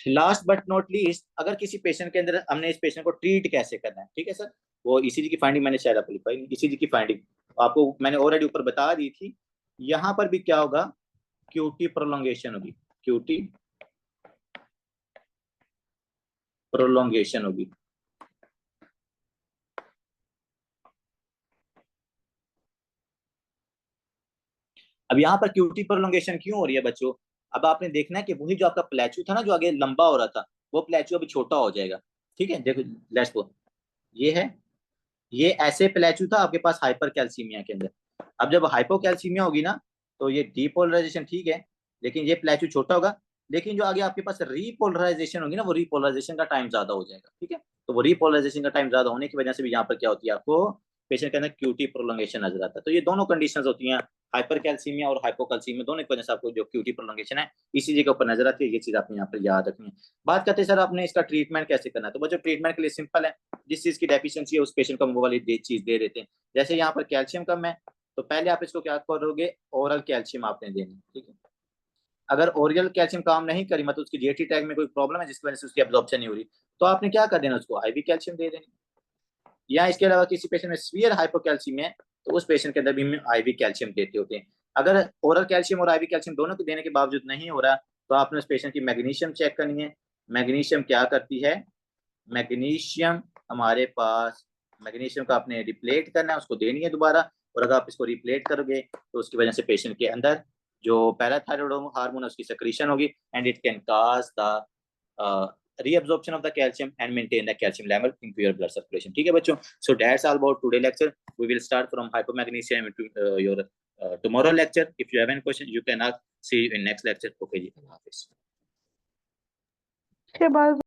लास्ट बट नॉट लीस्ट, अगर किसी पेशेंट के अंदर हमने इस पेशेंट को ट्रीट कैसे करना है, ठीक है सर, वो ईसीजी की फाइंडिंग मैंने शायद आपको लिखवाई नहीं, ईसीजी की फाइंडिंग आपको मैंने ऑलरेडी ऊपर बता दी थी। यहाँ पर भी क्या होगा, क्यूटी प्रोलोंगेशन होगी, क्यूटी प्रोलोंगेशन होगी। अब यहाँ पर क्यूटी प्रोलोंगेशन क्यों हो रही है बच्चों, अब आपने देखना है कि वही जो आपका प्लेचू था ना जो आगे लंबा हो रहा था, वो प्लेचू अभी छोटा हो जाएगा, ठीक है। देखो लेट्स गो, ये है, ये ऐसे प्लेचू था आपके पास हाइपर कैल्सीमिया के अंदर। अब जब हाइपोकैल्सीमिया होगी ना तो ये डीपोलराइजेशन ठीक है, लेकिन ये प्लेचू छोटा होगा, लेकिन जो आगे आपके पास रीपोलराइजेशन होगी ना, वो रीपोलराइजेशन का टाइम ज्यादा हो जाएगा, ठीक है। तो वो रीपोलराइजेशन का टाइम ज्यादा होने की वजह से भी यहाँ पर क्या होती है, आपको पेशेंट के अंदर क्यूटी प्रोलोंगेशन नजर आता है। तो ये दोनों कंडीशंस होती हैं, हाइपरकैल्सीमिया और हाइपोकैल्सीमिया, दोनों की वजह से आपको जो क्यूटी प्रोलोंगेशन है इसी चीज के ऊपर नजर आती है। ये चीज आपने यहाँ पर याद रखनी है। बात करते हैं सर आपने इसका ट्रीटमेंट कैसे करना है, तो बच्चों ट्रीटमेंट के लिए सिंपल है, जिस चीज की डेफिशिएंसी है उस पेशेंट को वो वाली चीज दे देते हैं। जैसे यहाँ पर कैल्शियम कम है तो पहले आप इसको क्या करोगे, ओरल कैल्शियम आपने देनी, ठीक है। अगर ओरल कैल्शियम काम नहीं करी, मतलब उसकी जीआईटी टैग में कोई प्रॉब्लम है जिसकी वजह से उसकी एब्जॉर्प्शन नहीं हो रही, तो आपने क्या कर देना, उसको आईवी कैल्शियम दे देनी। या इसके अलावा किसी पेशेंट में सीवियर हाइपोकैल्सीमिया है तो उस पेशेंट के अंदर भी हम आईवी कैल्शियम देते होते हैं। अगर ओरल कैल्शियम और आईवी कैल्शियम दोनों को देने के बावजूद नहीं हो रहा तो आपने उस पेशेंट की मैग्नीशियम चेक करनी है। मैग्नीशियम क्या करती है, मैग्नीशियम हमारे पास, मैग्नीशियम का आपने रिप्लेट करना है, उसको देनी है दोबारा, और अगर आप इसको रिप्लेट करोगे तो उसकी वजह से पेशेंट के अंदर जो पैराथायरॉयड हार्मोन है उसकी सेक्रीशन होगी and it can cause the reabsorption of the calcium and maintain the calcium level into your blood circulation, ठीक है बच्चों। So that's all about today lecture. We will start from hypomagnesemia to your tomorrow lecture. If you have any question you can ask. See you in next lecture. Okay ji, Allah हाफिज। के बाद